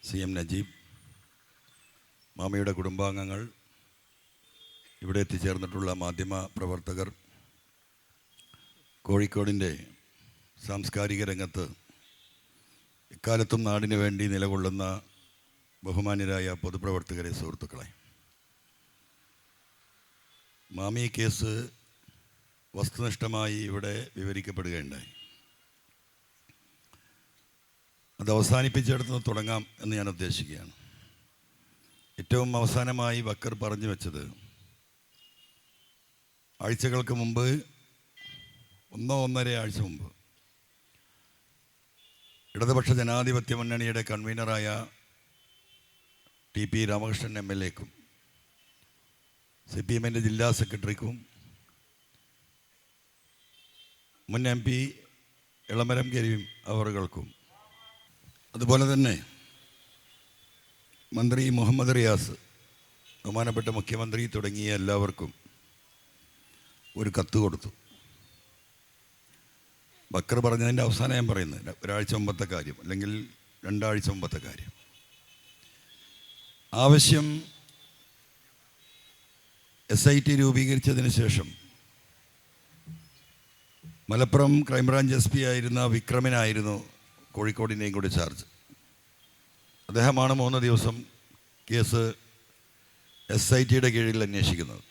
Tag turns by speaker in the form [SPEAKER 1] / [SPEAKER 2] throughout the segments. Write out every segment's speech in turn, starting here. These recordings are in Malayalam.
[SPEAKER 1] CM നജീബ്, മാമയുടെ കുടുംബാംഗങ്ങൾ, ഇവിടെ എത്തിച്ചേർന്നിട്ടുള്ള മാധ്യമ പ്രവർത്തകർ, കോഴിക്കോടിൻ്റെ സാംസ്കാരിക രംഗത്ത് എക്കാലത്തും നാടിനു വേണ്ടി നിലകൊള്ളുന്ന ബഹുമാന്യരായ പൊതുപ്രവർത്തകരെ, സുഹൃത്തുക്കളെ, മാമി കേസ് വസ്തുനിഷ്ഠമായി ഇവിടെ വിവരിക്കപ്പെടുകയുണ്ടായി. അത് അവസാനിപ്പിച്ചെടുത്ത് തുടങ്ങാം എന്ന് ഞാൻ ഉദ്ദേശിക്കുകയാണ്. ഏറ്റവും അവസാനമായി ബക്കർ പറഞ്ഞു വെച്ചത് ആഴ്ചകൾക്ക് മുമ്പ്, 1.5 ആഴ്ച മുമ്പ്, ഇടതുപക്ഷ ജനാധിപത്യ മുന്നണിയുടെ കൺവീനറായ TP രാമകൃഷ്ണൻ MLA-ക്കും CPM-ൻ്റെ ജില്ലാ സെക്രട്ടറിക്കും മുൻ MP ഇളമരം കരീം അവറുകൾക്കും, അതുപോലെ തന്നെ മന്ത്രി മുഹമ്മദ് റിയാസ്, ബഹുമാനപ്പെട്ട മുഖ്യമന്ത്രി തുടങ്ങിയ എല്ലാവർക്കും ഒരു കത്ത് കൊടുത്തു. ബക്കർ പറഞ്ഞതിൻ്റെ അവസാനം ഞാൻ പറയുന്നത്, ഒരാഴ്ച മുമ്പത്തെ കാര്യം അല്ലെങ്കിൽ 2 ആഴ്ച മുമ്പത്തെ കാര്യം. ആവശ്യം SIT രൂപീകരിച്ചതിന് ശേഷം മലപ്പുറം ക്രൈംബ്രാഞ്ച് SP ആയിരുന്ന വിക്രമിനായിരുന്നു കോഴിക്കോടിൻ്റെയും കൂടി ചാർജ്. അദ്ദേഹമാണ് 3 ദിവസം കേസ് SIT-യുടെ കീഴിൽ അന്വേഷിക്കുന്നത്.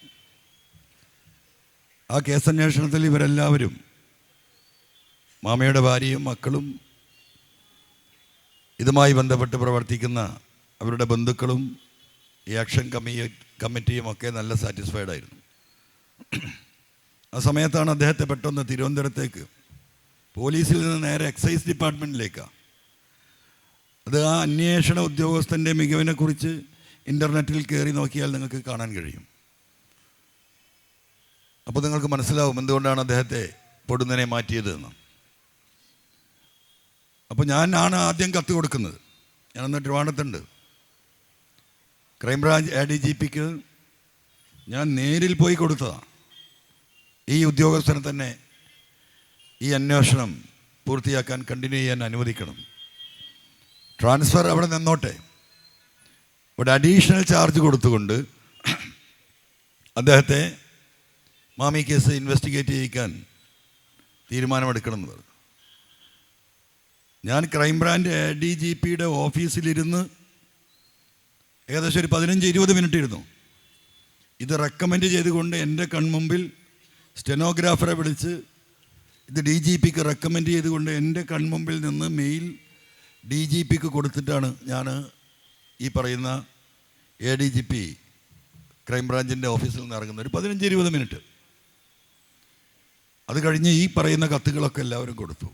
[SPEAKER 1] ആ കേസന്വേഷണത്തിൽ ഇവരെല്ലാവരും, മാമയുടെ ഭാര്യയും മക്കളും, ഇതുമായി ബന്ധപ്പെട്ട് പ്രവർത്തിക്കുന്ന അവരുടെ ബന്ധുക്കളും ഈ ആക്ഷൻ കമ്മിറ്റിയും ഒക്കെ നല്ല സാറ്റിസ്ഫൈഡ് ആയിരുന്നു. ആ സമയത്താണ് അദ്ദേഹത്തെ പെട്ടെന്ന് തിരുവനന്തപുരത്തേക്ക്, പോലീസിൽ നിന്ന് നേരെ എക്സൈസ് ഡിപ്പാർട്ട്മെൻറ്റിലേക്കാണ്. അത് ആ അന്വേഷണ ഉദ്യോഗസ്ഥൻ്റെ മികവിനെക്കുറിച്ച് ഇൻ്റർനെറ്റിൽ കയറി നോക്കിയാൽ നിങ്ങൾക്ക് കാണാൻ കഴിയും. അപ്പോൾ നിങ്ങൾക്ക് മനസ്സിലാവും എന്തുകൊണ്ടാണ് അദ്ദേഹത്തെ പൊടുന്നനെ മാറ്റിയതെന്ന്. അപ്പോൾ ഞാനാണ് ആദ്യം കത്ത് കൊടുക്കുന്നത്. ഞാനന്ന് ട്രിവാൻഡ്രത്തുണ്ട്. ക്രൈംബ്രാഞ്ച് ADGP-ക്ക് ഞാൻ നേരിൽ പോയി കൊടുത്തതാണ്. ഈ ഉദ്യോഗസ്ഥനെ തന്നെ ഈ അന്വേഷണം പൂർത്തിയാക്കാൻ, കണ്ടിന്യൂ ചെയ്യാൻ അനുവദിക്കണം. ട്രാൻസ്ഫർ അവിടെ നിന്നോട്ടെ. ഇവിടെ അഡീഷണൽ ചാർജ് കൊടുത്തുകൊണ്ട് അദ്ദേഹത്തെ മാമി കേസ് ഇൻവെസ്റ്റിഗേറ്റ് ചെയ്യിക്കാൻ തീരുമാനമെടുക്കണം എന്ന് പറഞ്ഞു. ഞാൻ ക്രൈംബ്രാഞ്ച് ADGP-യുടെ ഓഫീസിലിരുന്ന് ഏകദേശം ഒരു 15-20 മിനിറ്റ് ഇരുന്നു. ഇത് റെക്കമെൻഡ് ചെയ്തുകൊണ്ട് എൻ്റെ കൺമുമ്പിൽ സ്റ്റെനോഗ്രാഫറെ വിളിച്ച് ഇത് DGP-ക്ക് റെക്കമെൻഡ് ചെയ്തുകൊണ്ട് എൻ്റെ കൺമുമ്പിൽ നിന്ന് മെയിൽ DGP-ക്ക് കൊടുത്തിട്ടാണ് ഞാൻ ഈ പറയുന്ന ADGP ക്രൈംബ്രാഞ്ചിൻ്റെ ഓഫീസിൽ നിന്ന് ഇറങ്ങുന്നത്. ഒരു 15-20 മിനിറ്റ്. അത് കഴിഞ്ഞ് ഈ പറയുന്ന കത്തുകളൊക്കെ എല്ലാവരും കൊടുത്തു.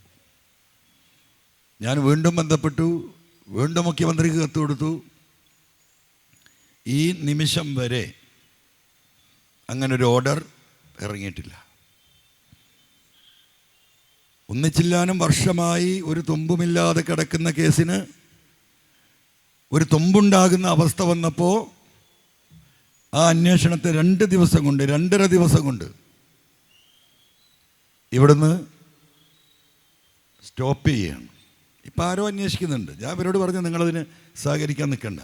[SPEAKER 1] ഞാൻ വീണ്ടും ബന്ധപ്പെട്ടു, വീണ്ടും മുഖ്യമന്ത്രിക്ക് കത്ത് കൊടുത്തു. ഈ നിമിഷം വരെ അങ്ങനൊരു ഓർഡർ ഇറങ്ങിയിട്ടില്ല. ഒന്നിച്ചില്ലാനും വർഷമായി ഒരു തുമ്പുമില്ലാതെ കിടക്കുന്ന കേസിന് ഒരു തുമ്പുണ്ടാകുന്ന അവസ്ഥ വന്നപ്പോൾ ആ അന്വേഷണത്തെ 2 ദിവസം കൊണ്ട്, 2.5 ദിവസം കൊണ്ട് ഇവിടുന്ന് സ്റ്റോപ്പ് ചെയ്യുകയാണ്. ഇപ്പം ആരോ അന്വേഷിക്കുന്നുണ്ട്. ഞാൻ ഇവരോട് പറഞ്ഞു, നിങ്ങളതിന് സഹകരിക്കാൻ നിൽക്കണ്ട.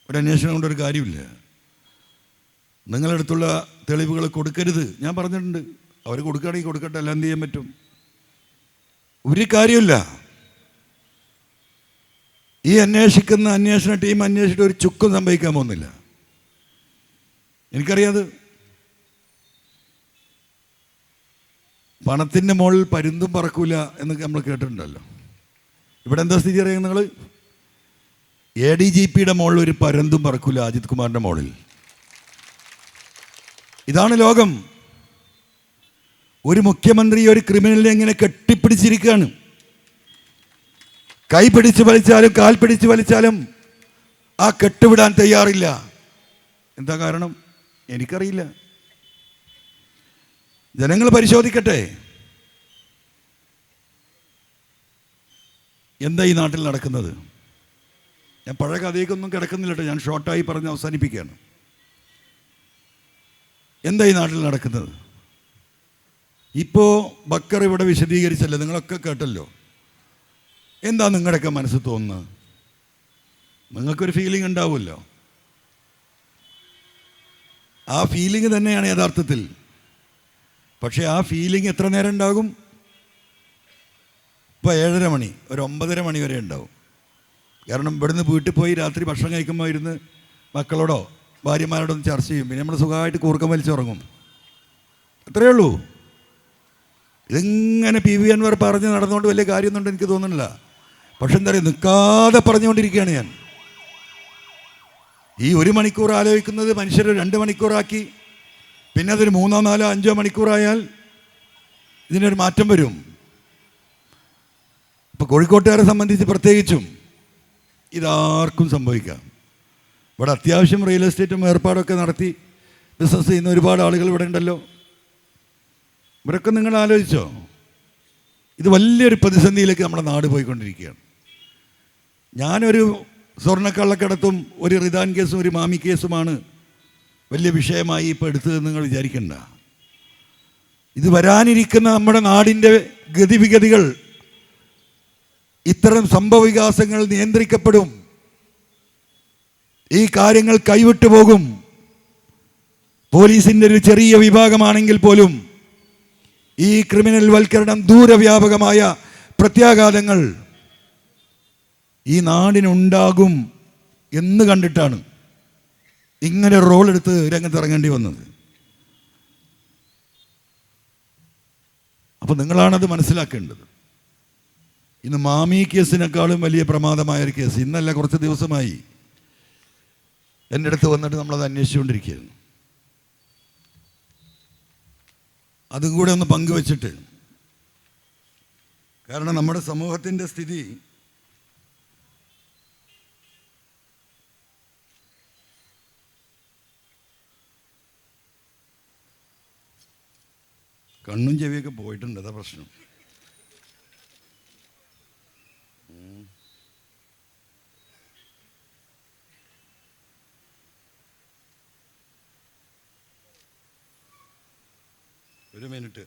[SPEAKER 1] ഒരു അന്വേഷണം കൊണ്ടൊരു കാര്യമില്ല. നിങ്ങളടുത്തുള്ള തെളിവുകൾ കൊടുക്കരുത് ഞാൻ പറഞ്ഞിട്ടുണ്ട്. അവർ കൊടുക്കുകയാണെങ്കിൽ കൊടുക്കട്ടെ, എല്ലാം എന്ത് ചെയ്യാൻ പറ്റും? ഒരു കാര്യമില്ല. ഈ അന്വേഷണ ടീം അന്വേഷിച്ചിട്ട് ഒരു ചുക്കും സംഭവിക്കാൻ പോകുന്നില്ല. എനിക്കറിയാത്. പണത്തിൻ്റെ മുകളിൽ പരുന്തും പറക്കൂല എന്ന് നമ്മൾ കേട്ടിട്ടുണ്ടല്ലോ. ഇവിടെ എന്താ സ്ഥിതി അറിയാം നിങ്ങൾ? ADGP-യുടെ മുകളിൽ ഒരു പരുന്തും പറക്കൂല, അജിത് കുമാറിൻ്റെ മുകളിൽ. ഇതാണ് ലോകം. ഒരു മുഖ്യമന്ത്രി ഒരു ക്രിമിനലിനെ ഇങ്ങനെ കെട്ടിപ്പിടിച്ചിരിക്കുകയാണ്. കൈ പിടിച്ച് വലിച്ചാലും കാൽ പിടിച്ച് വലിച്ചാലും ആ കെട്ടുവിടാൻ തയ്യാറില്ല. എന്താ കാരണം? എനിക്കറിയില്ല. ജനങ്ങൾ പരിശോധിക്കട്ടെ. എന്താ ഈ നാട്ടിൽ നടക്കുന്നത്? ഞാൻ പഴയ കഥയ്ക്കൊന്നും കിടക്കുന്നില്ല കേട്ടോ. ഞാൻ ഷോർട്ടായി പറഞ്ഞ് അവസാനിപ്പിക്കുകയാണ്. എന്താ ഈ നാട്ടിൽ നടക്കുന്നത്? ഇപ്പോൾ ബക്കർ ഇവിടെ വിശദീകരിച്ചല്ലോ, നിങ്ങളൊക്കെ കേട്ടല്ലോ. എന്താ നിങ്ങളുടെയൊക്കെ മനസ്സിൽ തോന്നുന്നത്? നിങ്ങൾക്കൊരു ഫീലിംഗ് ഉണ്ടാവുമല്ലോ. ആ ഫീലിംഗ് തന്നെയാണ് യഥാർത്ഥത്തിൽ. പക്ഷേ ആ ഫീലിംഗ് എത്ര നേരം ഉണ്ടാകും? ഇപ്പോൾ 7:30 മണി, ഒരു 9:30 മണി വരെ ഉണ്ടാവും. കാരണം ഇവിടുന്ന് വീട്ടിൽ പോയി രാത്രി ഭക്ഷണം കഴിക്കുമ്പോൾ ഇരുന്ന് മക്കളോടോ ഭാര്യമാരോടൊന്ന് ചർച്ച ചെയ്യും. പിന്നെ നമ്മൾ സുഖമായിട്ട് കൂർക്കം വലിച്ചുറങ്ങും. അത്രയേ ഉള്ളൂ. ഇതിങ്ങനെ PV അൻവർ പറഞ്ഞ് നടന്നുകൊണ്ട് വലിയ കാര്യമൊന്നുണ്ട് എനിക്ക് തോന്നുന്നില്ല. പക്ഷെ എന്താ പറയുക, നിൽക്കാതെ പറഞ്ഞുകൊണ്ടിരിക്കുകയാണ് ഞാൻ. ഈ 1 മണിക്കൂർ ആലോചിക്കുന്നത് മനുഷ്യർ 2 മണിക്കൂറാക്കി, പിന്നെ അതൊരു 3, 4, 5 മണിക്കൂറായാൽ ഇതിനൊരു മാറ്റം വരും. ഇപ്പോൾ കോഴിക്കോട്ടുകാരെ സംബന്ധിച്ച് പ്രത്യേകിച്ചും ഇതാർക്കും സംഭവിക്കാം. ഇവിടെ അത്യാവശ്യം റിയൽ എസ്റ്റേറ്റും ഏർപ്പാടൊക്കെ നടത്തി ബിസിനസ് ചെയ്യുന്ന ഒരുപാട് ആളുകൾ ഇവിടെ ഉണ്ടല്ലോ. ഇവരൊക്കെ നിങ്ങൾ ആലോചിച്ചോ? ഇത് വലിയൊരു പ്രതിസന്ധിയിലേക്ക് നമ്മുടെ നാട് പോയിക്കൊണ്ടിരിക്കുകയാണ്. ഞാനൊരു സ്വർണ്ണക്കള്ളക്കടത്തും ഒരു റിദാൻ കേസും ഒരു മാമി കേസുമാണ് വലിയ വിഷയമായി ഇപ്പോൾ എടുത്തതെന്ന് നിങ്ങൾ വിചാരിക്കണ്ട. ഇത് വരാനിരിക്കുന്ന നമ്മുടെ നാടിൻ്റെ ഗതിവിഗതികൾ, ഇത്തരം സംഭവവികാസങ്ങൾ നിയന്ത്രിക്കപ്പെടും. ഈ കാര്യങ്ങൾ കൈവിട്ടു പോകും. പോലീസിൻ്റെ ഒരു ചെറിയ വിഭാഗമാണെങ്കിൽ പോലും ഈ ക്രിമിനൽ വൽക്കരണം ദൂരവ്യാപകമായ പ്രത്യാഘാതങ്ങൾ ഈ നാടിനുണ്ടാകും എന്ന് കണ്ടിട്ടാണ് ഇങ്ങനെ റോൾ എടുത്ത് രംഗത്തിറങ്ങേണ്ടി വന്നത്. അപ്പോൾ നിങ്ങളാണത് മനസ്സിലാക്കേണ്ടത്. ഇന്ന് മാമി കേസിനേക്കാളും വലിയ പ്രമാദമായൊരു കേസ് ഇന്നല്ല, കുറച്ച് ദിവസമായി എൻ്റെ അടുത്ത് വന്നിട്ട് നമ്മളത് അന്വേഷിച്ചുകൊണ്ടിരിക്കുകയായിരുന്നു. അതും കൂടെ ഒന്ന് പങ്കുവച്ചിട്ട്, കാരണം നമ്മുടെ സമൂഹത്തിൻ്റെ സ്ഥിതി കണ്ണും ചെവിയൊക്കെ പോയിട്ടുണ്ട്, അതാ പ്രശ്നം. ഒരു മിനിറ്റ്.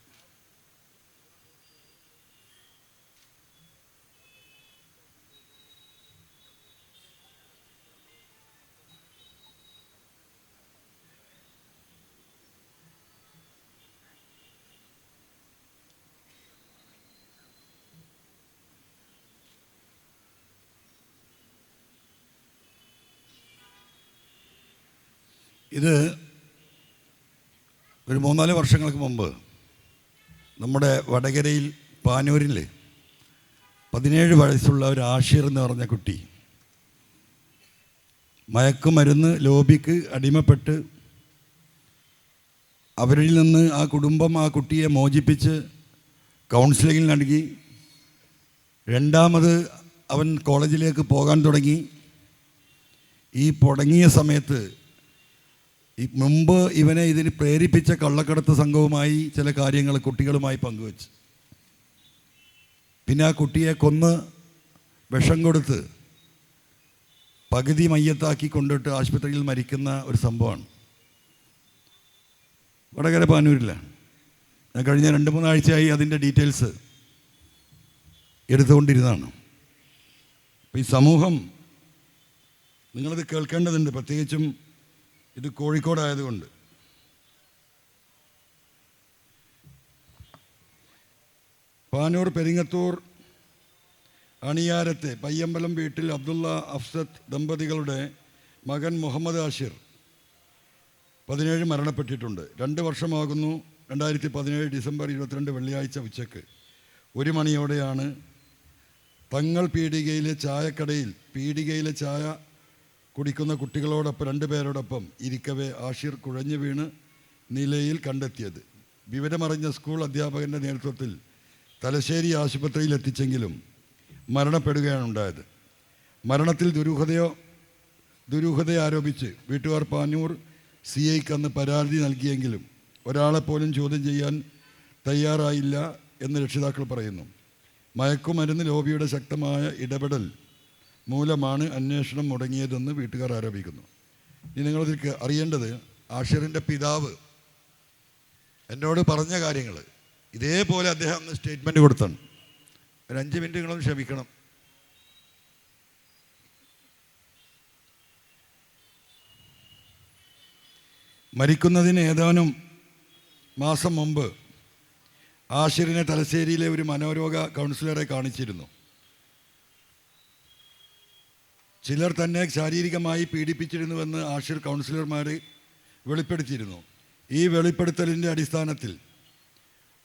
[SPEAKER 1] ഇത് ഒരു 3-4 വർഷങ്ങൾക്ക് മുമ്പ് നമ്മുടെ വടകരയിൽ പാനൂരിൽ 17 വയസ്സുള്ള ഒരു ആഷിർ എന്ന് പറഞ്ഞ കുട്ടി മയക്കുമരുന്ന് ലോബിക്ക് അടിമപ്പെട്ട് അവരിൽ നിന്ന് ആ കുടുംബം ആ കുട്ടിയെ മോചിപ്പിച്ച് കൗൺസിലിംഗ് നൽകി. രണ്ടാമത് അവൻ കോളേജിലേക്ക് പോകാൻ തുടങ്ങി. ഈ തുടങ്ങിയ സമയത്ത് മുമ്പ് ഇവനെ ഇതിന് പ്രേരിപ്പിച്ച കള്ളക്കടത്ത് സംഘവുമായി ചില കാര്യങ്ങൾ കുട്ടികളുമായി പങ്കുവച്ചു. പിന്നെ ആ കുട്ടിയെ കൊന്ന് വിഷം കൊടുത്ത് പകുതി മയ്യത്താക്കി കൊണ്ടിട്ട് ആശുപത്രിയിൽ മരിക്കുന്ന ഒരു സംഭവമാണ് വടകര പാനൂരിലാണ്. ഞാൻ കഴിഞ്ഞ 2-3 ആഴ്ചയായി അതിൻ്റെ ഡീറ്റെയിൽസ് എടുത്തുകൊണ്ടിരുന്നതാണ്. അപ്പോൾ ഈ സമൂഹം നിങ്ങളത് കേൾക്കേണ്ടതുണ്ട്, പ്രത്യേകിച്ചും ഇത് കോഴിക്കോടായതുകൊണ്ട്. പാനൂർ പെരിങ്ങത്തൂർ അണിയാരത്തെ പയ്യമ്പലം വീട്ടിൽ അബ്ദുള്ള അഫ്സത്ത് ദമ്പതികളുടെ മകൻ മുഹമ്മദ് ആഷിർ 17 മരണപ്പെട്ടിട്ടുണ്ട്. 2 വർഷമാകുന്നു. 2017 ഡിസംബർ 22 വെള്ളിയാഴ്ച ഉച്ചയ്ക്ക് 1 മണിയോടെയാണ് തങ്ങൾ പീടികയിലെ ചായ കുടിക്കുന്ന കുട്ടികളോടൊപ്പം 2 പേരോടൊപ്പം ഇരിക്കവേ ആഷിർ കുഴഞ്ഞു വീണ് നിലയിൽ കണ്ടെത്തിയത്. വിവരമറിഞ്ഞ സ്കൂൾ അധ്യാപകൻ്റെ നേതൃത്വത്തിൽ തലശ്ശേരി ആശുപത്രിയിൽ എത്തിച്ചെങ്കിലും മരണപ്പെടുകയാണ് ഉണ്ടായത്. മരണത്തിൽ ദുരൂഹത ആരോപിച്ച് വീട്ടുകാർ പാനൂർ CIക്ക് അന്ന് പരാതി നൽകിയെങ്കിലും ഒരാളെപ്പോലും ചോദ്യം ചെയ്യാൻ തയ്യാറായില്ല എന്ന് രക്ഷിതാക്കൾ പറയുന്നു. മയക്കുമരുന്ന് ലോബിയുടെ ശക്തമായ ഇടപെടൽ മൂലമാണ് അന്വേഷണം മുടങ്ങിയതെന്ന് വീട്ടുകാർ ആരോപിക്കുന്നു. ഇനി നിങ്ങളിതിൽ അറിയേണ്ടത്, ആഷിറിൻ്റെ പിതാവ് എന്നോട് പറഞ്ഞ കാര്യങ്ങൾ ഇതേപോലെ അദ്ദേഹം അന്ന് സ്റ്റേറ്റ്മെൻറ്റ് കൊടുത്താണ്. ഒരു 5 മിനിറ്റ് നിങ്ങളൊന്ന് ക്ഷമിക്കണം. മരിക്കുന്നതിന് ഏതാനും മാസം മുമ്പ് ആഷിറിനെ തലശ്ശേരിയിലെ ഒരു മനോരോഗ കൗൺസിലറെ കാണിച്ചിരുന്നു. ചിലർ തന്നെ ശാരീരികമായി പീഡിപ്പിച്ചിരുന്നുവെന്ന് ആഷിർ കൗൺസിലർമാർ വെളിപ്പെടുത്തിയിരുന്നു. ഈ വെളിപ്പെടുത്തലിൻ്റെ അടിസ്ഥാനത്തിൽ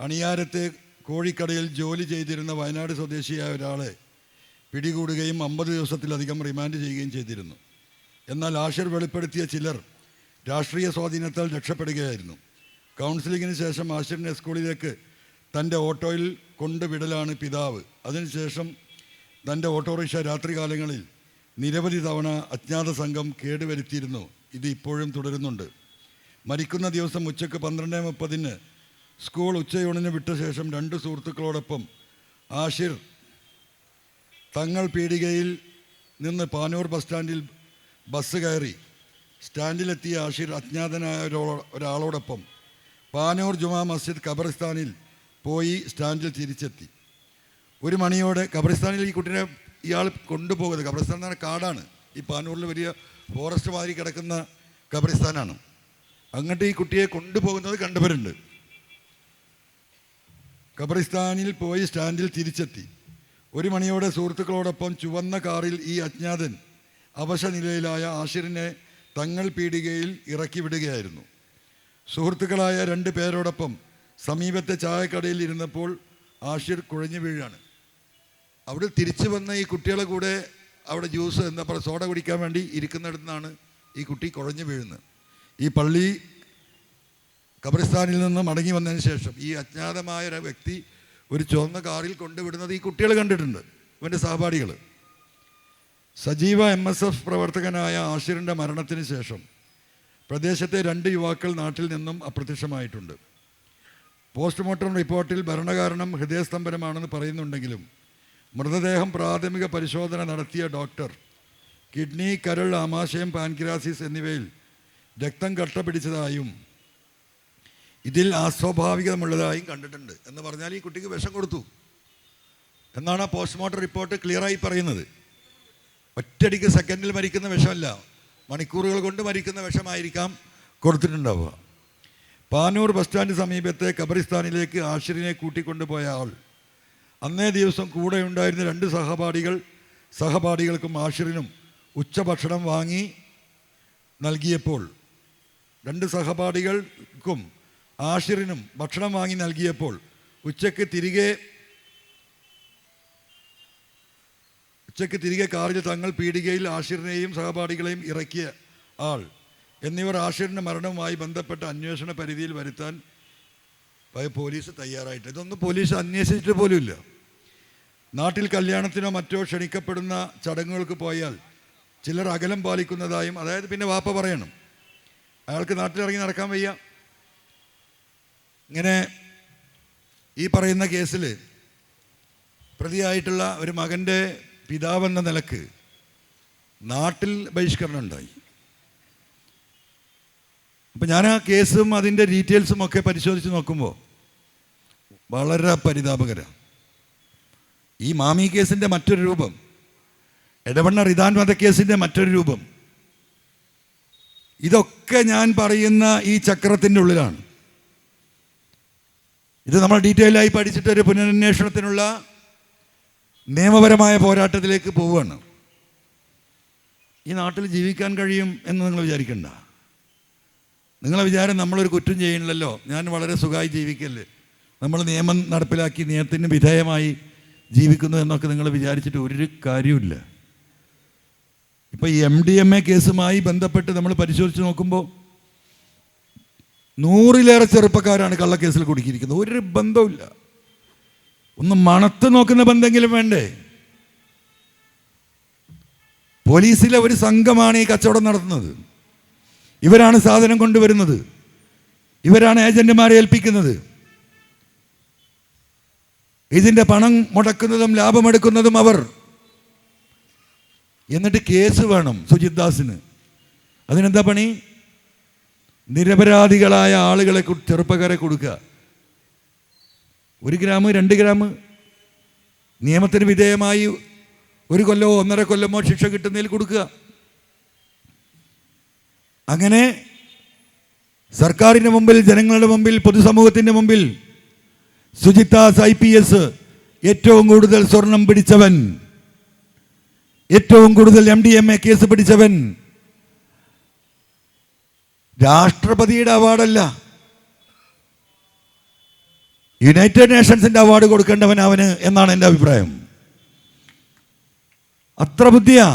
[SPEAKER 1] അണിയാരത്തെ കോഴിക്കടയിൽ ജോലി ചെയ്തിരുന്ന വയനാട് സ്വദേശിയായ ഒരാളെ പിടികൂടുകയും 50 ദിവസത്തിലധികം റിമാൻഡ് ചെയ്യുകയും ചെയ്തിരുന്നു. എന്നാൽ ആഷിർ വെളിപ്പെടുത്തിയ ചിലർ രാഷ്ട്രീയ സ്വാധീനത്താൽ രക്ഷപ്പെടുകയായിരുന്നു. കൗൺസിലിങ്ങിന് ശേഷം ആഷിറിനെ സ്കൂളിലേക്ക് തൻ്റെ ഓട്ടോയിൽ കൊണ്ടുവിടലാണ് പിതാവ്. അതിനുശേഷം തൻ്റെ ഓട്ടോറിക്ഷ രാത്രികാലങ്ങളിൽ നിരവധി തവണ അജ്ഞാത സംഘം കേടുവരുത്തിയിരുന്നു. ഇത് ഇപ്പോഴും തുടരുന്നുണ്ട്. മരിക്കുന്ന ദിവസം ഉച്ചയ്ക്ക് 12:30 സ്കൂൾ ഉച്ചയൂണിന് വിട്ട ശേഷം 2 സുഹൃത്തുക്കളോടൊപ്പം ആഷിർ തങ്ങൾ പീടികയിൽ നിന്ന് പാനൂർ ബസ് സ്റ്റാൻഡിൽ ബസ് കയറി. സ്റ്റാൻഡിലെത്തിയ ആഷിർ അജ്ഞാതനായ ഒരാളോടൊപ്പം പാനൂർ ജുമാ മസ്ജിദ് ഖബർസ്ഥാനിൽ പോയി സ്റ്റാൻഡിൽ തിരിച്ചെത്തി. 1 മണിയോടെ ഖബർസ്ഥാനിൽ ഈ കുട്ടീനെ ഇയാൾ കൊണ്ടുപോകുന്നത്, ഖബർസ്ഥാൻ എന്ന് പറഞ്ഞാൽ കാടാണ്, ഈ പാനൂരിൽ വലിയ ഫോറസ്റ്റ് മാതിരി കിടക്കുന്ന ഖബർസ്ഥാനാണ്. അങ്ങോട്ട് ഈ കുട്ടിയെ കൊണ്ടുപോകുന്നത് കണ്ടവരുണ്ട്. ഖബർസ്ഥാനിൽ പോയി സ്റ്റാൻഡിൽ തിരിച്ചെത്തി. 1 മണിയോടെ സുഹൃത്തുക്കളോടൊപ്പം ചുവന്ന കാറിൽ ഈ അജ്ഞാതൻ അവശനിലയിലായ ആഷിറിനെ തങ്ങൾ പീടികയിൽ ഇറക്കി വിടുകയായിരുന്നു. സുഹൃത്തുക്കളായ 2 പേരോടൊപ്പം സമീപത്തെ ചായക്കടയിൽ ഇരുന്നപ്പോൾ ആഷിർ കുഴഞ്ഞു വീഴാണ്. അവിടെ തിരിച്ചു വന്ന ഈ കുട്ടികളെ കൂടെ അവിടെ ജ്യൂസ് എന്താ പറയുക സോഡ കുടിക്കാൻ വേണ്ടി ഇരിക്കുന്നിടത്തു നിന്നാണ് ഈ കുട്ടി കുഴഞ്ഞു വീഴുന്നത്. ഈ പള്ളി ഖബർസ്ഥാനിൽ നിന്ന് മടങ്ങി വന്നതിന് ശേഷം ഈ അജ്ഞാതമായ ഒരു വ്യക്തി ഒരു ചുവന്ന കാറിൽ കൊണ്ടുവിടുന്നത് ഈ കുട്ടികൾ കണ്ടിട്ടുണ്ട്, ഇവൻ്റെ സഹപാഠികൾ. സജീവ MSF പ്രവർത്തകനായ ആഷിറിൻ്റെ മരണത്തിന് ശേഷം പ്രദേശത്തെ 2 യുവാക്കൾ നാട്ടിൽ നിന്നും അപ്രത്യക്ഷമായിട്ടുണ്ട്. പോസ്റ്റ്മോർട്ടം റിപ്പോർട്ടിൽ മരണകാരണം ഹൃദയസ്തംഭനമാണെന്ന് പറയുന്നുണ്ടെങ്കിലും മൃതദേഹം പ്രാഥമിക പരിശോധന നടത്തിയ ഡോക്ടർ കിഡ്നി, കരൾ, ആമാശയം, പാൻക്രിയാസിസ് എന്നിവയിൽ രക്തം കട്ട പിടിച്ചതായും ഇതിൽ അസ്വാഭാവികമുള്ളതായും കണ്ടിട്ടുണ്ട്. എന്ന് പറഞ്ഞാൽ ഈ കുട്ടിക്ക് വിഷം കൊടുത്തു എന്നാണ് ആ പോസ്റ്റ്മോർട്ടം റിപ്പോർട്ട് ക്ലിയറായി പറയുന്നത്. ഒറ്റയടിക്ക് സെക്കൻഡിൽ മരിക്കുന്ന വിഷമല്ല, മണിക്കൂറുകൾ കൊണ്ട് മരിക്കുന്ന വിഷമായിരിക്കാം കൊടുത്തിട്ടുണ്ടാവുക. പാനൂർ ബസ് സ്റ്റാൻഡ് സമീപത്തെ ഖബറിസ്ഥാനിലേക്ക് ആഷിറിനെ കൂട്ടിക്കൊണ്ടുപോയ ആൾ അന്നേ ദിവസം കൂടെ ഉണ്ടായിരുന്ന 2 സഹപാഠികൾക്കും ആഷിറിനും ഉച്ചഭക്ഷണം വാങ്ങി നൽകിയപ്പോൾ 2 സഹപാഠികൾക്കും ആഷിറിനും ഭക്ഷണം വാങ്ങി നൽകിയപ്പോൾ ഉച്ചയ്ക്ക് തിരികെ കാറിൽ തങ്ങൾ പീടികയിൽ ആഷിറിനെയും സഹപാഠികളെയും ഇറക്കിയ ആൾ എന്നിവർ ആഷിറിൻ്റെ മരണവുമായി ബന്ധപ്പെട്ട അന്വേഷണ പരിധിയിൽ വരുത്താൻ പോലീസ് തയ്യാറായിട്ട്. ഇതൊന്നും പോലീസ് അന്വേഷിച്ചിട്ട് പോലുമില്ല. നാട്ടിൽ കല്യാണത്തിനോ മറ്റോ ക്ഷണിക്കപ്പെടുന്ന ചടങ്ങുകൾക്ക് പോയാൽ ചിലർ അകലം പാലിക്കുന്നതായും, അതായത് പിന്നെ വാപ്പ പറയണം, അയാൾക്ക് നാട്ടിലിറങ്ങി നടക്കാൻ വയ്യ. ഇങ്ങനെ ഈ പറയുന്ന കേസിൽ പ്രതിയായിട്ടുള്ള ഒരു മകൻ്റെ പിതാവെന്ന നിലക്ക് നാട്ടിൽ ബഹിഷ്കരണം ഉണ്ടായി. അപ്പം ഞാൻ ആ കേസും അതിൻ്റെ ഡീറ്റെയിൽസും ഒക്കെ പരിശോധിച്ച് നോക്കുമ്പോൾ വളരെ പരിതാപകരമാണ്. ഈ മാമി കേസിൻ്റെ മറ്റൊരു രൂപം, എടവണ്ണ റിദാൻ വധക്കേസിൻ്റെ മറ്റൊരു രൂപം, ഇതൊക്കെ ഞാൻ പറയുന്ന ഈ ചക്രത്തിൻ്റെ ഉള്ളിലാണ്. ഇത് നമ്മൾ ഡീറ്റെയിലായി പഠിച്ചിട്ടൊരു പുനരന്വേഷണത്തിനുള്ള നിയമപരമായ പോരാട്ടത്തിലേക്ക് പോവുകയാണ്. ഈ നാട്ടിൽ ജീവിക്കാൻ കഴിയും എന്ന് നിങ്ങൾ വിചാരിക്കണ്ട. നിങ്ങളെ വിചാരം നമ്മളൊരു കുറ്റം ചെയ്യണില്ലല്ലോ, ഞാൻ വളരെ സുഖമായി ജീവിക്കല്ലേ, നമ്മൾ നിയമം നടപ്പിലാക്കി നിയമത്തിന് വിധേയമായി ജീവിക്കുന്നു എന്നൊക്കെ നിങ്ങൾ വിചാരിച്ചിട്ട് ഒരു കാര്യമില്ല. ഇപ്പോൾ ഈ MDMA കേസുമായി ബന്ധപ്പെട്ട് നമ്മൾ പരിശോധിച്ച് നോക്കുമ്പോൾ 100-ലേറെ ചെറുപ്പക്കാരാണ് കള്ളക്കേസിൽ കുടുക്കിയിരിക്കുന്നത്. ഒരു ബന്ധവുമില്ല. ഒന്ന് മണത്ത് നോക്കുന്ന ബന്ധമെങ്കിലും വേണ്ടേ? പോലീസിലെ ഒരു സംഘമാണ് ഈ കച്ചവടം നടത്തുന്നത്. ഇവരാണ് സാധനം കൊണ്ടുവരുന്നത്, ഇവരാണ് ഏജന്റുമാരെ ഏൽപ്പിക്കുന്നത്, ഇതിൻ്റെ പണം മുടക്കുന്നതും ലാഭമെടുക്കുന്നതും അവർ. എന്നിട്ട് കേസ് വേണം സുജിത് ദാസിന്. അതിനെന്താ പണി? നിരപരാധികളായ ആളുകളെ, ചെറുപ്പക്കാരെ കൊടുക്കുക. 1 ഗ്രാം 2 ഗ്രാം നിയമത്തിന് വിധേയമായി 1 കൊല്ലമോ 1.5 കൊല്ലമോ ശിക്ഷ കിട്ടുന്നതിൽ കൊടുക്കുക. അങ്ങനെ സർക്കാരിൻ്റെ മുമ്പിൽ, ജനങ്ങളുടെ മുമ്പിൽ, പൊതുസമൂഹത്തിൻ്റെ മുമ്പിൽ സുജിത്താസ് IPS ഏറ്റവും കൂടുതൽ സ്വർണം പിടിച്ചവൻ, ഏറ്റവും കൂടുതൽ MDMA കേസ് പിടിച്ചവൻ. രാഷ്ട്രപതിയുടെ അവാർഡല്ല, യുണൈറ്റഡ് നേഷൻസിൻ്റെ അവാർഡ് കൊടുക്കേണ്ടവൻ അവന് എന്നാണ് എൻ്റെ അഭിപ്രായം. അത്ര ബുദ്ധിയാ.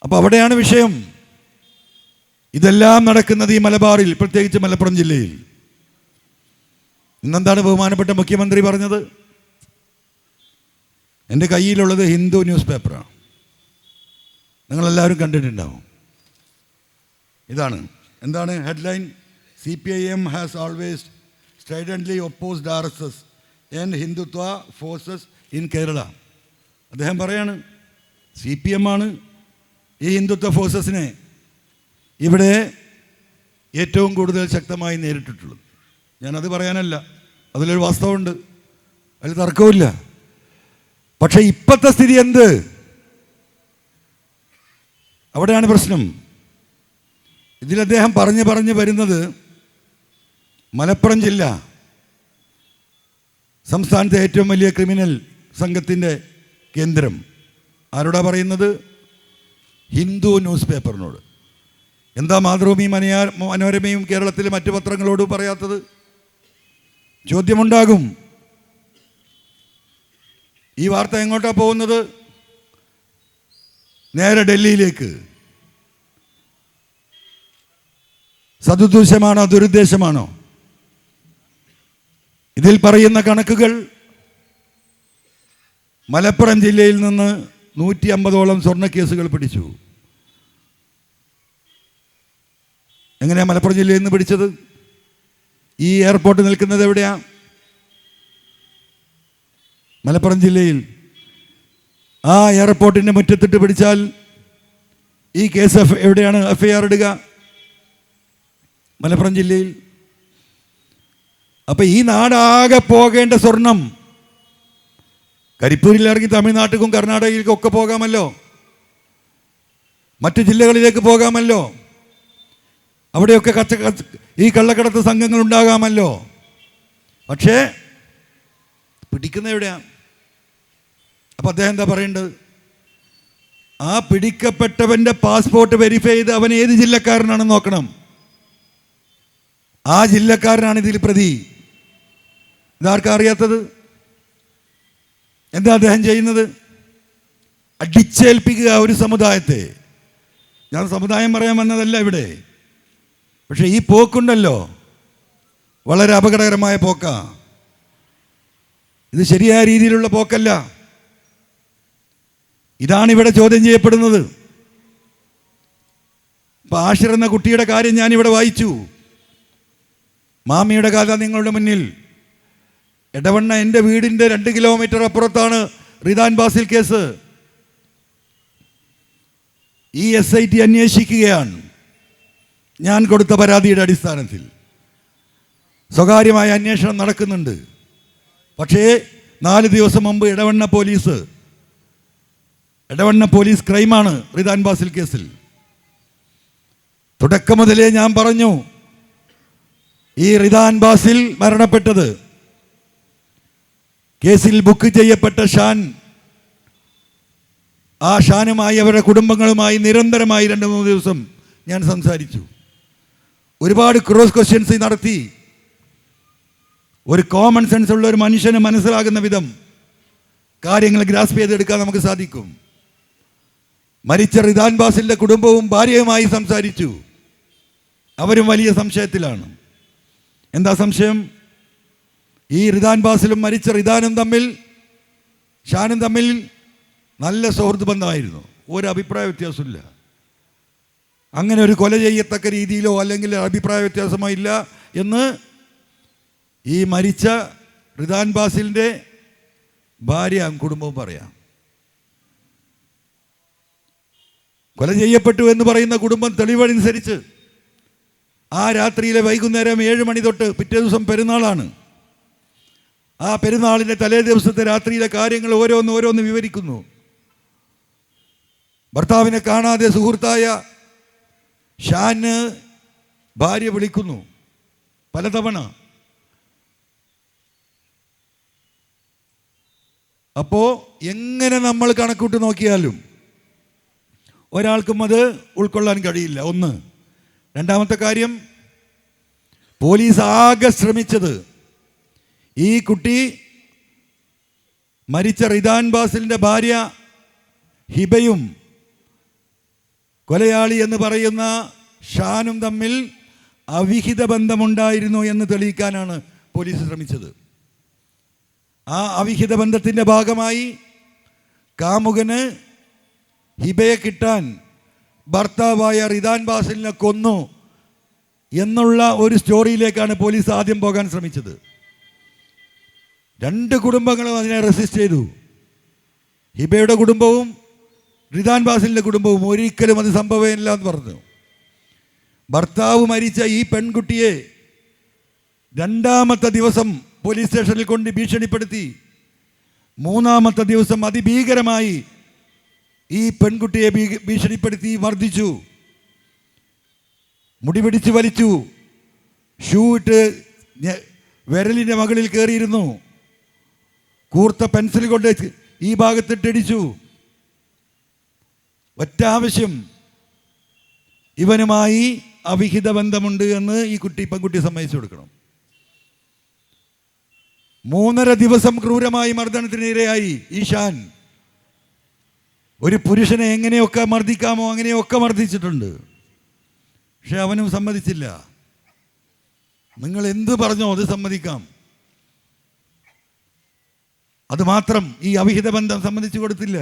[SPEAKER 1] അപ്പോൾ അവിടെയാണ് വിഷയം. ഇതെല്ലാം നടക്കുന്നത് ഈ മലബാറിൽ, പ്രത്യേകിച്ച് മലപ്പുറം ജില്ലയിൽ. ഇന്നെന്താണ് ബഹുമാനപ്പെട്ട മുഖ്യമന്ത്രി പറഞ്ഞത്? എൻ്റെ കയ്യിലുള്ളത് ഹിന്ദു ന്യൂസ് പേപ്പറാണ്, നിങ്ങളെല്ലാവരും കണ്ടിട്ടുണ്ടാവും. ഇതാണ്, എന്താണ് headline? CPIM has always stridently opposed RSS and Hindutva forces in Kerala. അദ്ദേഹം പറയാണ് CPM ആണ് ഈ ഹിന്ദുത്വ ഫോഴ്സസിനെ ഇവിടെ ഏറ്റവും കൂടുതൽ ശക്തമായി നേരിട്ടിട്ടുള്ളത്. ഞാനത് പറയാനല്ല, അതിലൊരു വാസ്തവമുണ്ട്, അതിൽ തർക്കമില്ല. പക്ഷേ ഇപ്പോഴത്തെ സ്ഥിതി എന്ത്? അവിടെയാണ് പ്രശ്നം. ഇതിൽ അദ്ദേഹം പറഞ്ഞു വരുന്നത് മലപ്പുറം ജില്ല സംസ്ഥാനത്തെ ഏറ്റവും വലിയ ക്രിമിനൽ സംഘത്തിൻ്റെ കേന്ദ്രം. ആരോടാ പറയുന്നത്? ഹിന്ദു ന്യൂസ് പേപ്പറിനോട്. എന്താ മാതൃഭൂമി, മനോരമയും കേരളത്തിലെ മറ്റു പത്രങ്ങളോട് പറയാത്തത്? ചോദ്യമുണ്ടാകും. ഈ വാർത്ത എങ്ങോട്ടാണ് പോകുന്നത്? നേരെ ഡൽഹിയിലേക്ക്. സദുദ്ദേശമാണോ ദുരുദ്ദേശമാണോ? ഇതിൽ പറയുന്ന കണക്കുകൾ മലപ്പുറം ജില്ലയിൽ നിന്ന് 150ഓളം സ്വർണ്ണ കേസുകൾ പിടിച്ചു. എങ്ങനെയാണ് മലപ്പുറം ജില്ലയിൽ നിന്ന് പിടിച്ചത്? ഈ എയർപോർട്ട് നിൽക്കുന്നത് എവിടെയാ? മലപ്പുറം ജില്ലയിൽ. ആ എയർപോർട്ടിൻ്റെ മുറ്റത്തിട്ട് പിടിച്ചാൽ ഈ കേസ് എവിടെയാണ് FIR ഇടുക? മലപ്പുറം ജില്ലയിൽ. അപ്പം ഈ നാടാകെ പോകേണ്ട സ്വർണം കരിപ്പൂരിൽ ഇറങ്ങി തമിഴ്നാട്ടിലും കർണാടകയിലേക്കും ഒക്കെ പോകാമല്ലോ, മറ്റു ജില്ലകളിലേക്ക് പോകാമല്ലോ, അവിടെയൊക്കെ ഈ കള്ളക്കടത്ത് സംഘങ്ങൾ ഉണ്ടാകാമല്ലോ. പക്ഷേ പിടിക്കുന്ന എവിടെയാണ്? അപ്പം അദ്ദേഹം എന്താ പറയേണ്ടത്? ആ പിടിക്കപ്പെട്ടവൻ്റെ പാസ്പോർട്ട് വെരിഫൈ ചെയ്ത് അവൻ ഏത് ജില്ലക്കാരനാണെന്ന് നോക്കണം. ആ ജില്ലക്കാരനാണ് ഇതിൽ പ്രതി. ഇതാർക്കാ അറിയാത്തത്? എന്താ അദ്ദേഹം ചെയ്യുന്നത്? അടിച്ചേൽപ്പിക്കുക ഒരു സമുദായത്തെ. ഞാൻ സമുദായം പറയാൻ വന്നതല്ല ഇവിടെ. പക്ഷെ ഈ പോക്കുണ്ടല്ലോ, വളരെ അപകടകരമായ പോക്കാ. ഇത് ശരിയായ രീതിയിലുള്ള പോക്കല്ല. ഇതാണ് ഇവിടെ ചോദ്യം ചെയ്യപ്പെടുന്നത്. ഇപ്പം ആഷിർ എന്ന കുട്ടിയുടെ കാര്യം ഞാനിവിടെ വായിച്ചു. മാമിയുടെ കഥ നിങ്ങളുടെ മുന്നിൽ. എടവണ്ണ എൻ്റെ വീടിൻ്റെ 2 കിലോമീറ്റർ അപ്പുറത്താണ് റിദാൻ ബാസിൽ കേസ്. ഈ SIT അന്വേഷിക്കുകയാണ്. ഞാൻ കൊടുത്ത പരാതിയുടെ അടിസ്ഥാനത്തിൽ സ്വകാര്യമായ അന്വേഷണം നടക്കുന്നുണ്ട്. പക്ഷേ 4 ദിവസം മുമ്പ് എടവണ്ണ പോലീസ് ക്രൈമാണ് റിദാൻ ബാസിൽ കേസിൽ. തുടക്കം മുതലേ ഞാൻ പറഞ്ഞു, ഈ റിദാൻ ബാസിൽ മരണപ്പെട്ടത് കേസിൽ ബുക്ക് ചെയ്യപ്പെട്ട ഷാൻ, ആ ഷാനുമായി അവരുടെ കുടുംബങ്ങളുമായി നിരന്തരമായി 2-3 ദിവസം ഞാൻ സംസാരിച്ചു. ഒരുപാട് ക്രോസ് ക്വസ്റ്റ്യൻസ് നടത്തി. ഒരു കോമൺ സെൻസ് ഉള്ള ഒരു മനുഷ്യന് മനസ്സിലാകുന്ന വിധം കാര്യങ്ങൾ ഗ്രാസ്പ് ചെയ്തെടുക്കാൻ നമുക്ക് സാധിക്കും. മരിച്ച റിദാൻ ബാസിലിൻ്റെ കുടുംബവും ഭാര്യയുമായി സംസാരിച്ചു. അവരും വലിയ സംശയത്തിലാണ്. എന്താ സംശയം? ഈ റിദാൻ ബാസിലും മരിച്ച റിദാനും ഷാനും തമ്മിൽ നല്ല സൗഹൃദ ബന്ധമായിരുന്നു. ഒരു അഭിപ്രായ വ്യത്യാസമില്ല. അങ്ങനെ ഒരു കൊല ചെയ്യത്തക്ക രീതിയിലോ അല്ലെങ്കിൽ അഭിപ്രായ വ്യത്യാസമോ ഇല്ല എന്ന് ഈ മരിച്ച റിദാൻ ബാസിലിൻ്റെ ഭാര്യ കുടുംബവും പറയാം. കൊല ചെയ്യപ്പെട്ടു എന്ന് പറയുന്ന കുടുംബം തെളിവനുസരിച്ച് ആ രാത്രിയിലെ വൈകുന്നേരം 7 മണി തൊട്ട് പിറ്റേ ദിവസം പെരുന്നാളാണ്. ആ പെരുന്നാളിൻ്റെ തലേ ദിവസത്തെ രാത്രിയിലെ കാര്യങ്ങൾ ഓരോന്ന് വിവരിക്കുന്നു. ഭർത്താവിനെ കാണാതെ സുഹൃത്തായ ഷാന് ഭാര്യ വിളിക്കുന്നു പലതവണ. അപ്പോൾ എങ്ങനെ നമ്മൾ കണക്കൂട്ടി നോക്കിയാലും ഒരാൾക്കും അത് ഉൾക്കൊള്ളാൻ കഴിയില്ല. ഒന്ന്. രണ്ടാമത്തെ കാര്യം, പോലീസ് ആകെ ശ്രമിച്ചത് ഈ കുട്ടി മരിച്ച റിദാൻ ബാസിലിൻ്റെ ഭാര്യ ഹിബയും കൊലയാളി എന്ന് പറയുന്ന ഷാനും തമ്മിൽ അവിഹിത ബന്ധമുണ്ടായിരുന്നു എന്ന് തെളിയിക്കാനാണ് പോലീസ് ശ്രമിച്ചത്. ആ അവിഹിത ബന്ധത്തിൻ്റെ ഭാഗമായി കാമുകന് ഹിബയെ കിട്ടാൻ ഭർത്താവായ റിദാൻ ബാസിലിനെ കൊന്നു എന്നുള്ള ഒരു സ്റ്റോറിയിലേക്കാണ് പോലീസ് ആദ്യം പോകാൻ ശ്രമിച്ചത്. രണ്ട് കുടുംബങ്ങളും അതിനെ റെസിസ്റ്റ് ചെയ്തു. ഹിബയുടെ കുടുംബവും റിദാൻ ബാസിലിൻ്റെ കുടുംബവും ഒരിക്കലും അത് സംഭവമില്ല എന്ന് പറഞ്ഞു. ഭർത്താവ് മരിച്ച ഈ പെൺകുട്ടിയെ രണ്ടാമത്തെ ദിവസം പോലീസ് സ്റ്റേഷനിൽ കൊണ്ട് ഭീഷണിപ്പെടുത്തി. മൂന്നാമത്തെ ദിവസം അതിഭീകരമായി ഈ പെൺകുട്ടിയെ ഭീഷണിപ്പെടുത്തി മർദ്ദിച്ചു. മുടി പിടിച്ച് വലിച്ചു. ഷൂ ഇട്ട് വിരലിൻ്റെ മകളിൽ കയറിയിരുന്നു. കൂർത്ത പെൻസിൽ കൊണ്ട് ഈ ഭാഗത്തിട്ടിടിച്ചു. ഒറ്റ ആവശ്യം, ഇവനുമായി അവിഹിത ബന്ധമുണ്ട് എന്ന് ഈ പെൺകുട്ടി സമ്മതിച്ചു കൊടുക്കണം. 3.5 ദിവസം ക്രൂരമായി മർദ്ദനത്തിനിരയായി ഈ ഷാൻ. ഒരു പുരുഷനെ എങ്ങനെയൊക്കെ മർദ്ദിക്കാമോ അങ്ങനെയൊക്കെ മർദ്ദിച്ചിട്ടുണ്ട്. പക്ഷെ അവനും സമ്മതിച്ചില്ല. നിങ്ങൾ എന്ത് പറഞ്ഞോ അത് സമ്മതിക്കാം. അതുമാത്രം ഈ അവിഹിത ബന്ധം സമ്മതിച്ചു കൊടുത്തില്ല.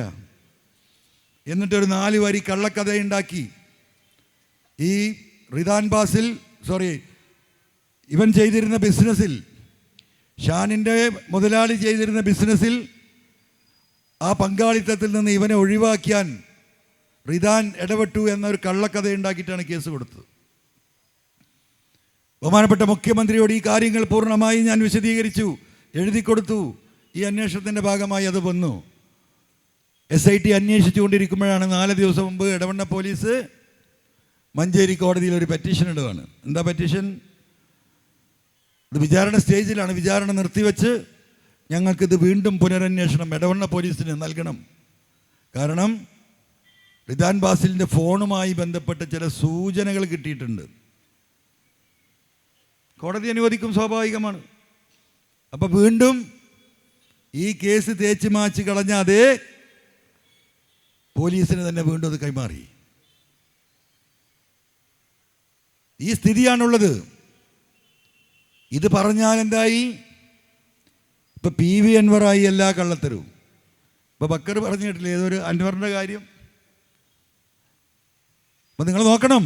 [SPEAKER 1] എന്നിട്ടൊരു 4 വരി കള്ളക്കഥയുണ്ടാക്കി. ഈ റിദാൻ ബാസിൽ ഇവൻ ചെയ്തിരുന്ന ബിസിനസ്സിൽ, ഷാനിൻ്റെ മുതലാളി ചെയ്തിരുന്ന ബിസിനസ്സിൽ ആ പങ്കാളിത്തത്തിൽ നിന്ന് ഇവനെ ഒഴിവാക്കിയാൻ റിദാൻ ഇടപെട്ടു എന്നൊരു കള്ളക്കഥ ഉണ്ടാക്കിയിട്ടാണ് കേസ് കൊടുത്തത്. ബഹുമാനപ്പെട്ട മുഖ്യമന്ത്രിയോട് ഈ കാര്യങ്ങൾ പൂർണ്ണമായി ഞാൻ വിശദീകരിച്ചു, എഴുതി കൊടുത്തു. ഈ അന്വേഷണത്തിൻ്റെ ഭാഗമായി അത് വന്നു. SIT അന്വേഷിച്ചുകൊണ്ടിരിക്കുമ്പോഴാണ് 4 ദിവസം മുമ്പ് എടവണ്ണ പോലീസ് മഞ്ചേരി കോടതിയിൽ ഒരു പെറ്റീഷൻ ഇടുകയാണ്. എന്താ പെറ്റീഷൻ? ഇത് വിചാരണ സ്റ്റേജിലാണ്. വിചാരണ നിർത്തിവെച്ച് ഞങ്ങൾക്കിത് വീണ്ടും പുനരന്വേഷണം എടവണ്ണ പോലീസിന് നൽകണം. കാരണം റിദാൻ ബാസിലിൻ്റെ ഫോണുമായി ബന്ധപ്പെട്ട് ചില സൂചനകൾ കിട്ടിയിട്ടുണ്ട്. കോടതി അനുവദിക്കും, സ്വാഭാവികമാണ്. അപ്പോൾ വീണ്ടും ഈ കേസ് തേച്ച് മാച്ച് കളഞ്ഞ അതേ പോലീസിന് തന്നെ വീണ്ടും അത് കൈമാറി. ഈ സ്ഥിതിയാണുള്ളത്. ഇത് പറഞ്ഞാൽ എന്തായി? ഇപ്പം PV അൻവറായി എല്ലാ കള്ളത്തരവും. ഇപ്പം ബക്കർ പറഞ്ഞു കേട്ടില്ലേ ഏതൊരു അൻവറിൻ്റെ കാര്യം? അപ്പം നിങ്ങൾ നോക്കണം,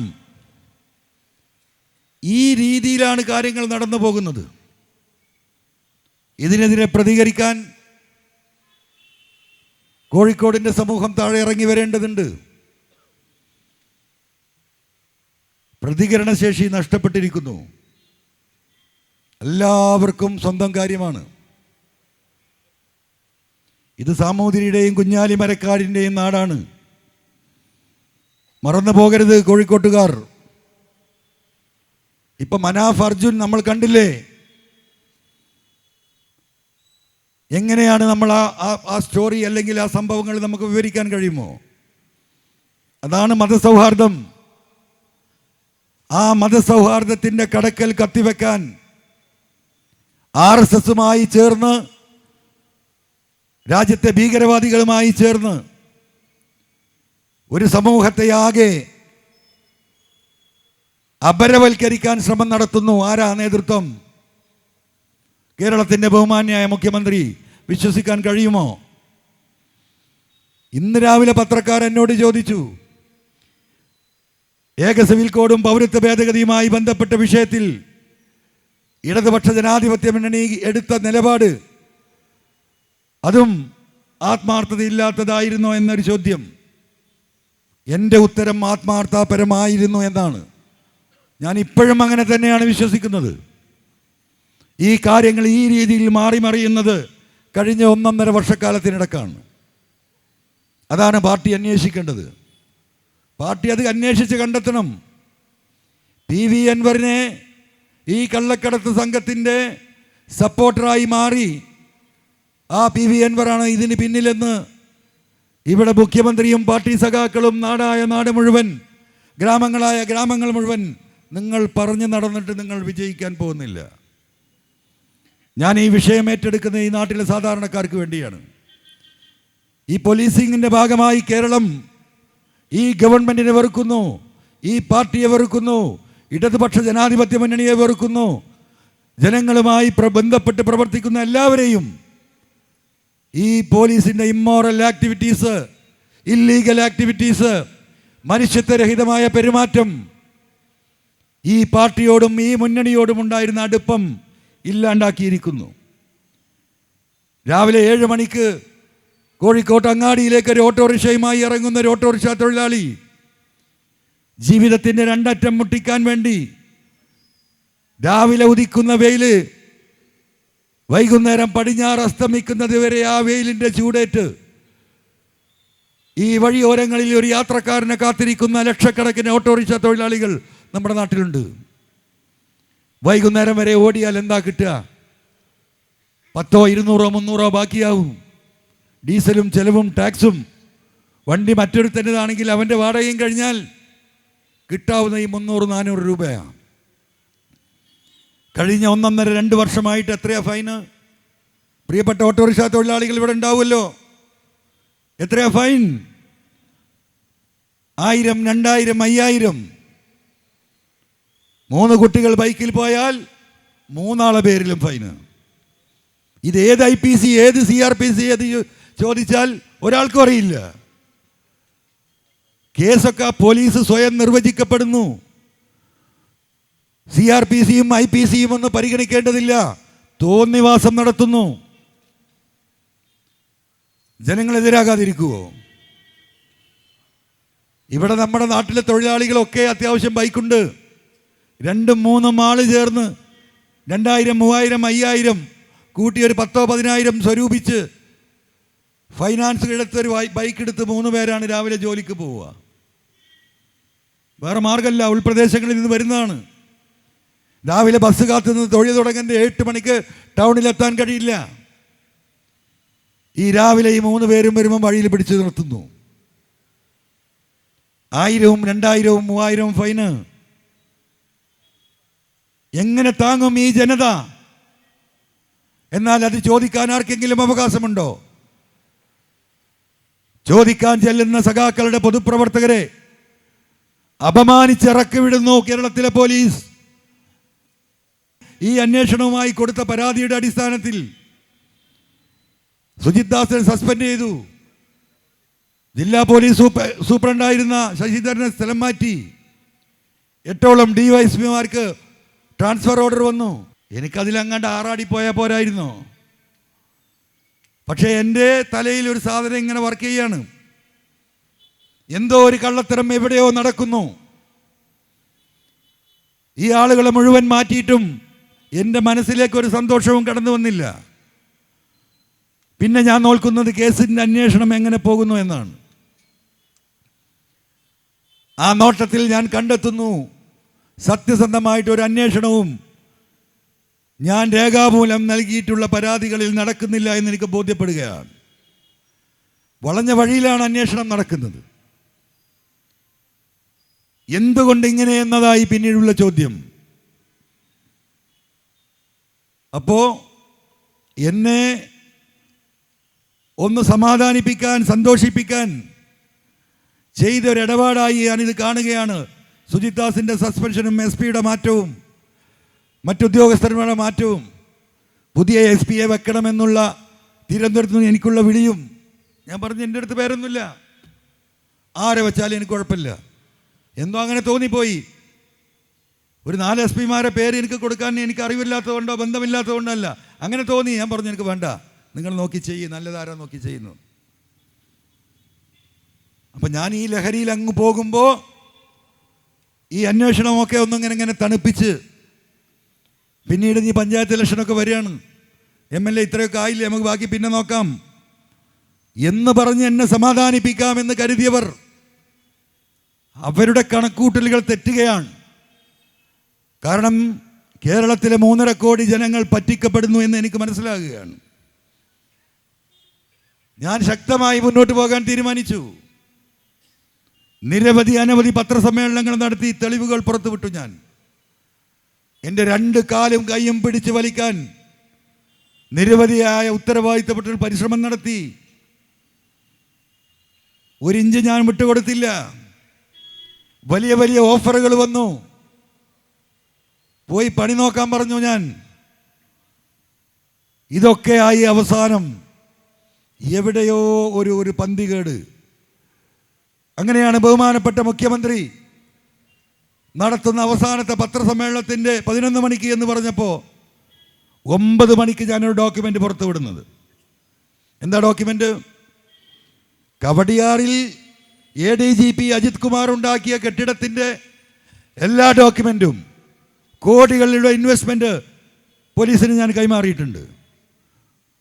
[SPEAKER 1] ഈ രീതിയിലാണ് കാര്യങ്ങൾ നടന്നു പോകുന്നത്. ഇതിനെതിരെ പ്രതികരിക്കാൻ കോഴിക്കോടിൻ്റെ സമൂഹം താഴെ ഇറങ്ങി വരേണ്ടതുണ്ട്. പ്രതികരണശേഷി നഷ്ടപ്പെട്ടിരിക്കുന്നു. എല്ലാവർക്കും സ്വന്തം കാര്യമാണ്. ഇത് സാമൂതിരിയുടെയും കുഞ്ഞാലി മരക്കാടിൻ്റെയും നാടാണ്. മറന്നു പോകരുത് കോഴിക്കോട്ടുകാർ. ഇപ്പം മനാഫ് അർജുൻ നമ്മൾ കണ്ടില്ലേ? എങ്ങനെയാണ് നമ്മൾ ആ സ്റ്റോറി അല്ലെങ്കിൽ ആ സംഭവങ്ങൾ നമുക്ക് വിവരിക്കാൻ കഴിയുമോ? അതാണ് മതസൗഹാർദ്ദം. ആ മതസൗഹാർദ്ദത്തിൻ്റെ കടക്കൽ കത്തിവെക്കാൻ RSSുമായി ചേർന്ന്, രാജ്യത്തെ ഭീകരവാദികളുമായി ചേർന്ന് ഒരു സമൂഹത്തെയാകെ അപരവൽക്കരിക്കാൻ ശ്രമം നടത്തുന്നു. ആരാ നേതൃത്വം? കേരളത്തിൻ്റെ ബഹുമാന്യായ മുഖ്യമന്ത്രി. വിശ്വസിക്കാൻ കഴിയുമോ? ഇന്ന് രാവിലെ പത്രക്കാർ എന്നോട് ചോദിച്ചു, ഏക സിവിൽ കോഡും പൗരത്വ ഭേദഗതിയുമായി ബന്ധപ്പെട്ട വിഷയത്തിൽ ഇടതുപക്ഷ ജനാധിപത്യ മുന്നണി എടുത്ത നിലപാട് അതും ആത്മാർത്ഥതയില്ലാത്തതായിരുന്നോ എന്നൊരു ചോദ്യം. എൻ്റെ ഉത്തരം ആത്മാർത്ഥപരമായിരുന്നു എന്നാണ്. ഞാൻ ഇപ്പോഴും അങ്ങനെ തന്നെയാണ് വിശ്വസിക്കുന്നത്. ഈ കാര്യങ്ങൾ ഈ രീതിയിൽ മാറി മറിയുന്നത് കഴിഞ്ഞ 1.5 വർഷക്കാലത്തിനിടക്കാണ്. അതാണ് പാർട്ടി അന്വേഷിക്കേണ്ടത്. പാർട്ടി അത് അന്വേഷിച്ച് കണ്ടെത്തണം. PV അൻവറിനെ ഈ കള്ളക്കടത്ത് സംഘത്തിൻ്റെ സപ്പോർട്ടറായി മാറി ആ PV അൻവറാണ് ഇതിന് പിന്നിലെന്ന് ഇവിടെ മുഖ്യമന്ത്രിയും പാർട്ടി സഖാക്കളും നാടായ നാട് മുഴുവൻ, ഗ്രാമങ്ങളായ ഗ്രാമങ്ങൾ മുഴുവൻ നിങ്ങൾ പറഞ്ഞു നടന്നിട്ട് നിങ്ങൾ വിജയിക്കാൻ പോകുന്നില്ല. ഞാൻ ഈ വിഷയം ഏറ്റെടുക്കുന്ന ഈ നാട്ടിലെ സാധാരണക്കാർക്ക് വേണ്ടിയാണ്. ഈ പോലീസിങ്ങിൻ്റെ ഭാഗമായി കേരളം ഈ ഗവൺമെൻറ്റിനെ വെറുക്കുന്നു, ഈ പാർട്ടിയെ വെറുക്കുന്നു, ഇടതുപക്ഷ ജനാധിപത്യ മുന്നണിയെ വെറുക്കുന്നു. ജനങ്ങളുമായി ബന്ധപ്പെട്ട് പ്രവർത്തിക്കുന്ന എല്ലാവരെയും ഈ പോലീസിൻ്റെ ഇമ്മോറൽ ആക്ടിവിറ്റീസ്, ഇല്ലീഗൽ ആക്ടിവിറ്റീസ്, മനുഷ്യത്വരഹിതമായ പെരുമാറ്റം, ഈ പാർട്ടിയോടും ഈ മുന്നണിയോടും ഉണ്ടായിരുന്ന അടുപ്പം ഇല്ലാണ്ടാക്കിയിരിക്കുന്നു. രാവിലെ 7 മണിക്ക് കോഴിക്കോട്ട് അങ്ങാടിയിലേക്ക് ഒരു ഓട്ടോറിക്ഷയുമായി ഇറങ്ങുന്ന ഒരു ഓട്ടോറിക്ഷ തൊഴിലാളി ജീവിതത്തിൻ്റെ രണ്ടറ്റം മുട്ടിക്കാൻ വേണ്ടി രാവിലെ ഉദിക്കുന്ന വെയില് വൈകുന്നേരം പടിഞ്ഞാറ് അസ്തമിക്കുന്നത് വരെ ആ വെയിലിൻ്റെ ചൂടേറ്റ് ഈ വഴിയോരങ്ങളിൽ ഒരു യാത്രക്കാരനെ കാത്തിരിക്കുന്ന ലക്ഷക്കണക്കിന് ഓട്ടോറിക്ഷ തൊഴിലാളികൾ നമ്മുടെ നാട്ടിലുണ്ട്. വൈകുന്നേരം വരെ ഓടിയാൽ എന്താ കിട്ടുക? 10, 200, 300 ബാക്കിയാവും. ഡീസലും ചെലവും ടാക്സും. വണ്ടി മറ്റൊരുത്തൻ്റെതാണെങ്കിൽ അവൻ്റെ വാടകയും കഴിഞ്ഞാൽ കിട്ടാവുന്ന ഈ 300-400 രൂപയാണ്. കഴിഞ്ഞ 1.5-2 വർഷമായിട്ട് എത്രയാ ഫൈന്? പ്രിയപ്പെട്ട ഓട്ടോറിക്ഷ തൊഴിലാളികൾ ഇവിടെ ഉണ്ടാവുമല്ലോ. എത്രയാ ഫൈൻ? 1000, 2000, 5000. 3 കുട്ടികൾ ബൈക്കിൽ പോയാൽ 3 ആളെ പേരിലും ഫൈന്. ഇത് ഏത് IPC, ഏത് CRPC ഏത് ചോദിച്ചാൽ ഒരാൾക്കും അറിയില്ല. കേസൊക്കെ പോലീസ് സ്വയം നിർവചിക്കപ്പെടുന്നു. CRPCയും IPCയും ഒന്നും പരിഗണിക്കേണ്ടതില്ല, തോന്നിവാസം നടത്തുന്നു. ജനങ്ങളെതിരാകാതിരിക്കുവോ? ഇവിടെ നമ്മുടെ നാട്ടിലെ തൊഴിലാളികളൊക്കെ അത്യാവശ്യം ബൈക്കുണ്ട്. 2-3 ആള് ചേർന്ന് 2000, 3000, 5000 കൂട്ടി ഒരു 10,000-10,000 സ്വരൂപിച്ച് ഫൈനാൻസ് എടുത്തൊരു ബൈക്ക് എടുത്ത് 3 പേരാണ് രാവിലെ ജോലിക്ക് പോവുക. വേറെ മാർഗമല്ല, ഉൾപ്രദേശങ്ങളിൽ നിന്ന് വരുന്നതാണ്. രാവിലെ ബസ് കാത്തു നിന്ന് തൊഴിൽ തുടങ്ങേണ്ട 8 മണിക്ക് ടൗണിലെത്താൻ കഴിയില്ല. ഈ രാവിലെ ഈ 3 പേരും വരുമ്പോൾ വഴിയിൽ പിടിച്ചു നിർത്തുന്നു. 1000, 2000, 3000 ഫൈന്. എങ്ങനെ താങ്ങും ഈ ജനത? എന്നാൽ അത് ചോദിക്കാൻ ആർക്കെങ്കിലും അവകാശമുണ്ടോ? ചോദിക്കാൻ ചെല്ലുന്ന സഖാക്കളുടെ പൊതുപ്രവർത്തകരെ അപമാനിച്ചിറക്കി വിടുന്നു കേരളത്തിലെ പോലീസ്. ഈ അന്വേഷണവുമായി കൊടുത്ത പരാതിയുടെ അടിസ്ഥാനത്തിൽ സുജിത് ദാസിനെ സസ്പെൻഡ് ചെയ്തു. ജില്ലാ പോലീസ് സൂപ്രണ്ടായിരുന്ന ശശിധരനെ സ്ഥലം മാറ്റി. 8ഓളം DYSPമാർക്ക് ട്രാൻസ്ഫർ ഓർഡർ വന്നു. എനിക്കതിലങ്ങാണ്ട് ആറാടിപ്പോയാൽ പോരായിരുന്നോ? പക്ഷേ എൻ്റെ തലയിൽ ഒരു സാധനം ഇങ്ങനെ വർക്ക് ചെയ്യാണ്. എന്തോ ഒരു കള്ളത്തരം എവിടെയോ നടക്കുന്നു. ഈ ആളുകളെ മുഴുവൻ മാറ്റിയിട്ടും എൻ്റെ മനസ്സിലേക്ക് ഒരു സന്തോഷവും കടന്നു വന്നില്ല. പിന്നെ ഞാൻ നോക്കുന്നത് കേസിൻ്റെ അന്വേഷണം എങ്ങനെ പോകുന്നു എന്നാണ്. ആ നോട്ടത്തിൽ ഞാൻ കണ്ടെത്തുന്നു സത്യസന്ധമായിട്ടൊരു അന്വേഷണവും ഞാൻ രേഖാമൂലം നൽകിയിട്ടുള്ള പരാതികളിൽ നടക്കുന്നില്ല എന്ന് എനിക്ക് ബോധ്യപ്പെടുകയാണ്. വളഞ്ഞ വഴിയിലാണ് അന്വേഷണം നടക്കുന്നത്. എന്തുകൊണ്ട് ഇങ്ങനെ എന്നതായി പിന്നീടുള്ള ചോദ്യം. അപ്പോൾ എന്നെ ഒന്ന് സമാധാനിപ്പിക്കാൻ, സന്തോഷിപ്പിക്കാൻ ചെയ്തൊരിടപാടായി ഞാനിത് കാണുകയാണ്. സുജിത് ദാസിൻ്റെ സസ്പെൻഷനും SP-യുടെ മാറ്റവും മറ്റുദ്യോഗസ്ഥരുടെ മാറ്റവും പുതിയ SP-യെ വെക്കണമെന്നുള്ള തിരുവനന്തപുരത്ത് നിന്ന് എനിക്കുള്ള വിളിയും. ഞാൻ പറഞ്ഞു എൻ്റെ അടുത്ത് പേരൊന്നുമില്ല, ആരെ വെച്ചാലും എനിക്ക് കുഴപ്പമില്ല. എന്തോ അങ്ങനെ തോന്നിപ്പോയി. ഒരു 4 SP-മാരെ പേര് എനിക്ക് കൊടുക്കാൻ എനിക്ക് അറിവില്ലാത്തതുകൊണ്ടോ ബന്ധമില്ലാത്തതുകൊണ്ടല്ല, അങ്ങനെ തോന്നി. ഞാൻ പറഞ്ഞു എനിക്ക് വേണ്ട, നിങ്ങൾ നോക്കി ചെയ്യും, നല്ലതാരാ നോക്കി ചെയ്യുന്നു. അപ്പം ഞാൻ ഈ ലഹരിയിൽ അങ്ങ് പോകുമ്പോൾ ഈ അന്വേഷണമൊക്കെ ഒന്നിങ്ങനെ തണുപ്പിച്ച് പിന്നീട് ഈ പഞ്ചായത്ത് ഇലക്ഷനൊക്കെ വരികയാണ്. MLA ഇത്രയൊക്കെ ആയില്ലേ, നമുക്ക് ബാക്കി പിന്നെ നോക്കാം എന്ന് പറഞ്ഞ് എന്നെ സമാധാനിപ്പിക്കാമെന്ന് കരുതിയവർ അവരുടെ കണക്കൂട്ടലുകൾ തെറ്റുകയാണ്. കാരണം കേരളത്തിലെ 3.5 കോടി ജനങ്ങൾ പറ്റിക്കപ്പെടുന്നു എന്ന് എനിക്ക് മനസ്സിലാകുകയാണ്. ഞാൻ ശക്തമായി മുന്നോട്ട് പോകാൻ തീരുമാനിച്ചു. അനവധി പത്രസമ്മേളനങ്ങൾ നടത്തി തെളിവുകൾ പുറത്തുവിട്ടു. ഞാൻ എൻ്റെ 2 കാലും കൈയും പിടിച്ച് വലിക്കാൻ നിരവധിയായ ഉത്തരവാദിത്തപ്പെട്ട പരിശ്രമം നടത്തി. 1 ഇഞ്ച് ഞാൻ വിട്ടുകൊടുത്തില്ല. വലിയ വലിയ ഓഫറുകൾ വന്നു. പോയി പണി നോക്കാൻ പറഞ്ഞു ഞാൻ. ഇതൊക്കെയായി അവസാനം എവിടെയോ ഒരു പന്തികേട്. അങ്ങനെയാണ് ബഹുമാനപ്പെട്ട മുഖ്യമന്ത്രി നടത്തുന്ന അവസാനത്തെ പത്രസമ്മേളനത്തിൻ്റെ 11 മണിക്ക് എന്ന് പറഞ്ഞപ്പോൾ 9 മണിക്ക് ഞാനൊരു ഡോക്യുമെൻ്റ് പുറത്തുവിടുന്നത്. എന്താ ഡോക്യുമെൻ്റ്? കവടിയാറിൽ ADGP അജിത് കുമാർ ഉണ്ടാക്കിയ കെട്ടിടത്തിൻ്റെ എല്ലാ ഡോക്യുമെൻറ്റും, കോടികളുടെ ഇൻവെസ്റ്റ്മെൻറ്റ് പോലീസിന് ഞാൻ കൈമാറിയിട്ടുണ്ട്.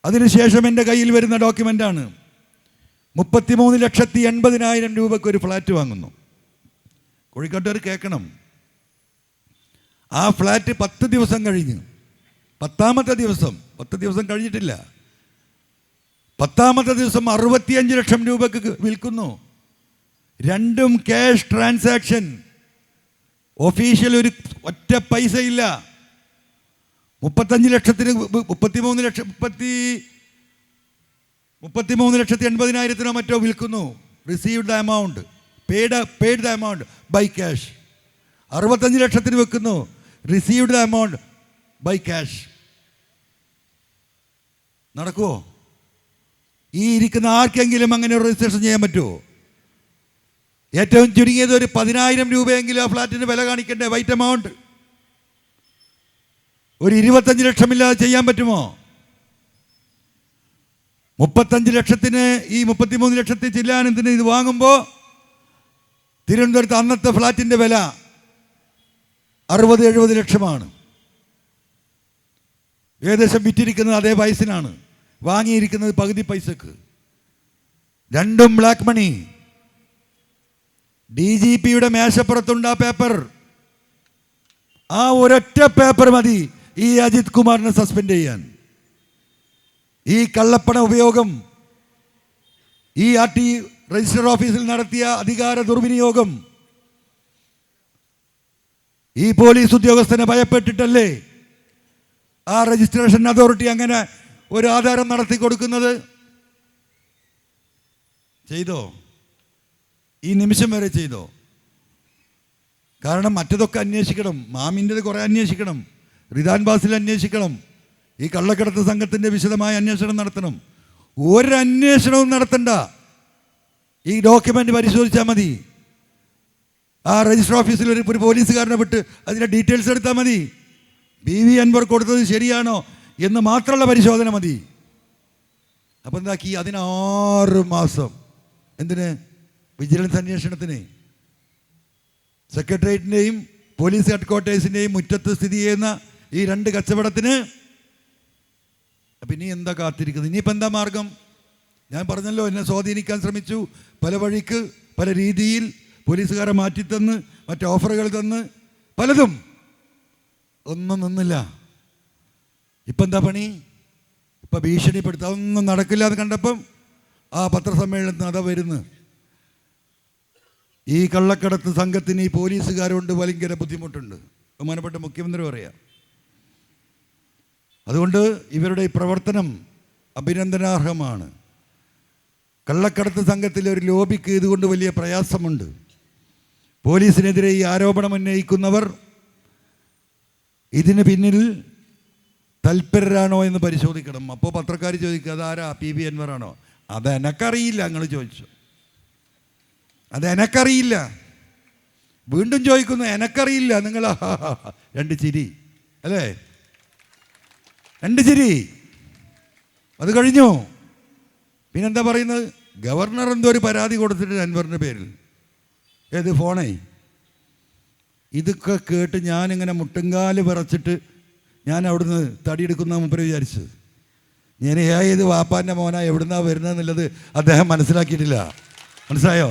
[SPEAKER 1] അതിനുശേഷം എൻ്റെ കയ്യിൽ വരുന്ന ഡോക്യുമെൻ്റാണ് 33,80,000 രൂപയ്ക്ക് ഒരു ഫ്ലാറ്റ് വാങ്ങുന്നു. കോഴിക്കോട്ടുകാർ കേൾക്കണം. ആ ഫ്ലാറ്റ് 10 ദിവസം കഴിഞ്ഞ്, 10ാമത്തെ ദിവസം, 10 ദിവസം കഴിഞ്ഞിട്ടില്ല, 10ാമത്തെ ദിവസം 65 ലക്ഷം രൂപയ്ക്ക് വിൽക്കുന്നു. രണ്ടും ക്യാഷ് ട്രാൻസാക്ഷൻ. ഒഫീഷ്യൽ ഒരു ഒറ്റ പൈസ ഇല്ല. 33,80,000 മറ്റോ വിൽക്കുന്നു. Received the amount, paid the amount by cash. 65 ലക്ഷത്തിന് വെക്കുന്നു. Received the amount by cash. നടക്കുമോ? ഈ ഇരിക്കുന്ന ആർക്കെങ്കിലും അങ്ങനെ ഒരു രജിസ്ട്രേഷൻ ചെയ്യാൻ പറ്റുമോ? ഏറ്റവും ചുരുങ്ങിയത് ഒരു 10,000 രൂപയെങ്കിലും ആ ഫ്ലാറ്റിന് വില കാണിക്കണ്ടേ? White amount. ഒരു 25 ലക്ഷമില്ലാതെ ചെയ്യാൻ പറ്റുമോ? 35 ലക്ഷത്തിന് ഈ 33 ലക്ഷത്തിൽ ചില്ലാനത്തിന് ഇത് വാങ്ങുമ്പോൾ തിരുവനന്തപുരത്ത് അന്നത്തെ ഫ്ലാറ്റിൻ്റെ വില 60-70 ലക്ഷമാണ്. ഏകദേശം വിറ്റിരിക്കുന്നത് അതേ പൈസനാണ്, വാങ്ങിയിരിക്കുന്നത് പകുതി പൈസക്ക്. രണ്ടും ബ്ലാക്ക് മണി. DGPയുടെ മേശപ്പുറത്തുണ്ട് ആ പേപ്പർ. ആ ഒരൊറ്റ പേപ്പർ മതി ഈ അജിത് കുമാറിനെ സസ്പെൻഡ് ചെയ്യാൻ. ഈ കള്ളപ്പണ ഉപയോഗം, ഈ RT രജിസ്റ്റർ ഓഫീസിൽ നടത്തിയ അധികാര ദുർവിനിയോഗം, ഈ പോലീസ് ഉദ്യോഗസ്ഥനെ ഭയപ്പെട്ടിട്ടല്ലേ ആ രജിസ്ട്രേഷൻ അതോറിറ്റി അങ്ങനെ ഒരു ആധാരം നടത്തി കൊടുക്കുന്നത്? ചെയ്തോ? ഈ നിമിഷം വരെ ചെയ്തോ? കാരണം മറ്റതൊക്കെ അന്വേഷിക്കണം. മാമിൻ്റെത് കുറേ അന്വേഷിക്കണം, റിദാൻ ബാസിൽ അന്വേഷിക്കണം, ഈ കള്ളക്കടത്ത് സംഘത്തിൻ്റെ വിശദമായ അന്വേഷണം നടത്തണം. ഒരന്വേഷണവും നടത്തണ്ട. ഈ ഡോക്യുമെൻ്റ് പരിശോധിച്ചാൽ മതി. ആ രജിസ്റ്റർ ഓഫീസിൽ ഒരു പോലീസുകാരനെ വിട്ട് അതിൻ്റെ ഡീറ്റെയിൽസ് എടുത്താൽ മതി. BV അൻവർ കൊടുത്തത് ശരിയാണോ എന്ന് മാത്രമുള്ള പരിശോധന മതി. അപ്പം എന്താക്കി? അതിന് 6 മാസം. എന്തിന്? വിജിലൻസ് അന്വേഷണത്തിന്. സെക്രട്ടേറിയറ്റിൻ്റെയും പോലീസ് ഹെഡ്ക്വാർട്ടേഴ്സിൻ്റെയും മുറ്റത്ത് സ്ഥിതി ചെയ്യുന്ന ഈ 2 കച്ചവടത്തിന്. അപ്പം ഇനി എന്താ കാത്തിരിക്കുന്നത്? ഇനിയിപ്പോൾ എന്താ മാർഗം? ഞാൻ പറഞ്ഞല്ലോ, എന്നെ സ്വാധീനിക്കാൻ ശ്രമിച്ചു. പല വഴിക്ക്, പല രീതിയിൽ പോലീസുകാരെ മാറ്റിത്തന്ന്, മറ്റ് ഓഫറുകൾ തന്ന്, പലതും. ഒന്നും നിന്നില്ല. ഇപ്പം എന്താ പണി? ഇപ്പം ഭീഷണിപ്പെടുത്തുക. അതൊന്നും നടക്കില്ല എന്ന് കണ്ടപ്പം ആ പത്രസമ്മേളനത്തിന് അതാ വരുന്നു. ഈ കള്ളക്കടത്ത് സംഘത്തിന് ഈ പോലീസുകാരുകൊണ്ട് ഭയങ്കര ബുദ്ധിമുട്ടുണ്ട്. ബഹുമാനപ്പെട്ട മുഖ്യമന്ത്രി പറയാം. അതുകൊണ്ട് ഇവരുടെ ഈ പ്രവർത്തനം അഭിനന്ദനാർഹമാണ്. കള്ളക്കടത്ത് സംഘത്തിലെ ഒരു ലോബിക്ക് ഇതുകൊണ്ട് വലിയ പ്രയാസമുണ്ട്. പോലീസിനെതിരെ ഈ ആരോപണം ഉന്നയിക്കുന്നവർ ഇതിന് പിന്നിൽ തൽപരരാണോ എന്ന് പരിശോധിക്കണം. അപ്പോൾ പത്രക്കാർ ചോദിക്കുക, അതാരാ? PV അൻവറാണോ? അതെനക്കറിയില്ല. നിങ്ങൾ ചോദിച്ചു, അതെനക്കറിയില്ല. വീണ്ടും ചോദിക്കുന്നു, എനക്കറിയില്ല. നിങ്ങൾ 2 ചിരി അല്ലേ? 2 ചിരി. അത് കഴിഞ്ഞു. പിന്നെന്താ പറയുന്നത്? ഗവർണർ എന്തോ ഒരു പരാതി കൊടുത്തിട്ട് അൻവറിൻ്റെ പേരിൽ. ഏത് ഫോണേ? ഇതൊക്കെ കേട്ട് ഞാനിങ്ങനെ മുട്ടുംകാല് വിറച്ചിട്ട് ഞാൻ അവിടുന്ന് തടിയെടുക്കുന്ന മുമ്പ് വിചാരിച്ചത്. ഞാൻ ഏത് വാപ്പാൻ്റെ മോനാ എവിടുന്നാ വരുന്നതെന്നുള്ളത് അദ്ദേഹം മനസ്സിലാക്കിയിട്ടില്ല. മനസ്സിലായോ?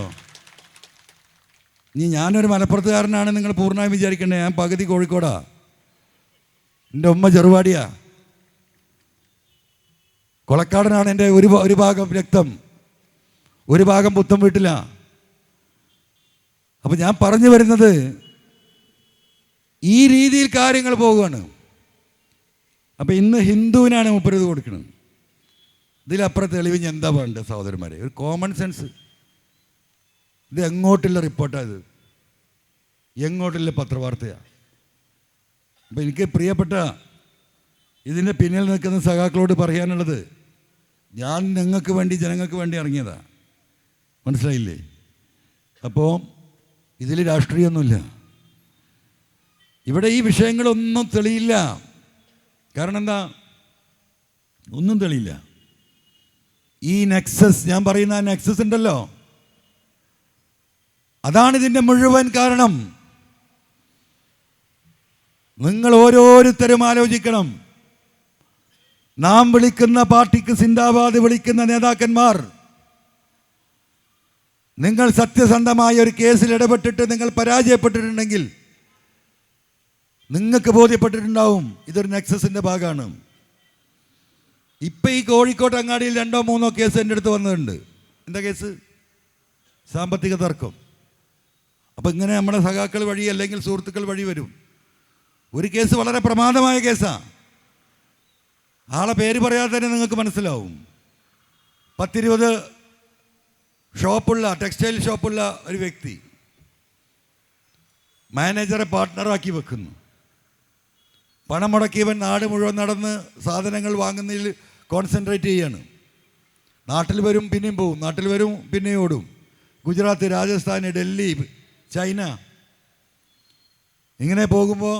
[SPEAKER 1] ഇനി ഞാനൊരു മലപ്പുറത്തുകാരനാണ് നിങ്ങൾ പൂർണ്ണമായും വിചാരിക്കണ്ടേ. ഞാൻ പകുതി കോഴിക്കോടാ. എൻ്റെ ഉമ്മ ചെറുവാടിയാ, കൊളക്കാടനാണ് എൻ്റെ ഒരു ഭാഗം രക്തം, ഒരു ഭാഗം പുത്തൻ വീട്ടിലാ. അപ്പം ഞാൻ പറഞ്ഞു വരുന്നത്, ഈ രീതിയിൽ കാര്യങ്ങൾ പോവുകയാണ്. അപ്പം ഇന്ന് ഹിന്ദുവിനാണ് മുപ്പത് കൊടുക്കുന്നത്. ഇതിലപ്പുറം തെളിവ് ഞാൻ എന്താ വേണ്ടത് സഹോദരന്മാരെ? ഒരു കോമൺ സെൻസ്. ഇത് എങ്ങോട്ടുള്ള റിപ്പോർട്ടാണ്? ഇത് എങ്ങോട്ടുള്ള പത്രവാർത്തയാണ്? അപ്പം എനിക്ക് പ്രിയപ്പെട്ട ഇതിൻ്റെ പിന്നിൽ നിൽക്കുന്ന സഖാക്കളോട് പറയാനുള്ളത്, ഞാൻ നിങ്ങൾക്ക് വേണ്ടി, ജനങ്ങൾക്ക് വേണ്ടി ഇറങ്ങിയതാണ്. മനസ്സിലായില്ലേ? അപ്പോൾ ഇതിൽ രാഷ്ട്രീയമൊന്നുമില്ല. ഇവിടെ ഈ വിഷയങ്ങളൊന്നും തെളിയില്ല. കാരണം എന്താ? ഒന്നും തെളിയില്ല. ഈ നെക്സസ്, ഞാൻ പറയുന്ന ആ നെക്സസ് ഉണ്ടല്ലോ, അതാണ് ഇതിൻ്റെ മുഴുവൻ കാരണം. നിങ്ങൾ ഓരോരുത്തരും ആലോചിക്കണം. നാം വിളിക്കുന്ന പാർട്ടിക്ക് സിന്ദാബാദ് വിളിക്കുന്ന നേതാക്കന്മാർ, നിങ്ങൾ സത്യസന്ധമായ ഒരു കേസിൽ ഇടപെട്ടിട്ട് നിങ്ങൾ പരാജയപ്പെട്ടിട്ടുണ്ടെങ്കിൽ നിങ്ങൾക്ക് ബോധ്യപ്പെട്ടിട്ടുണ്ടാവും ഇതൊരു നെക്സസിൻ്റെ ഭാഗമാണ്. ഇപ്പം ഈ കോഴിക്കോട്ട് അങ്ങാടിയിൽ 2-3 കേസ് എൻ്റെ അടുത്ത് വന്നിട്ടുണ്ട്. എന്താ കേസ്? സാമ്പത്തിക തർക്കം. അപ്പം ഇങ്ങനെ നമ്മുടെ സഖാക്കൾ വഴി അല്ലെങ്കിൽ സുഹൃത്തുക്കൾ വഴി വരും. ഒരു കേസ് വളരെ പ്രമാദമായ കേസാണ്. ആളെ പേര് പറയാതെ തന്നെ നിങ്ങൾക്ക് മനസ്സിലാവും. 10-20 ഷോപ്പുള്ള, ടെക്സ്റ്റൈൽ ഷോപ്പുള്ള ഒരു വ്യക്തി മാനേജറെ പാർട്ട്ണറാക്കി വെക്കുന്നു. പണം മുടക്കിയവൻ നാട് മുഴുവൻ നടന്ന് സാധനങ്ങൾ വാങ്ങുന്നതിൽ കോൺസെൻട്രേറ്റ് ചെയ്യാണ്. നാട്ടിൽ വരും പിന്നെയും പോവും, നാട്ടിൽ വരും പിന്നെയും ഓടും. ഗുജറാത്ത്, രാജസ്ഥാൻ, ഡൽഹി, ചൈന, ഇങ്ങനെ പോകുമ്പോൾ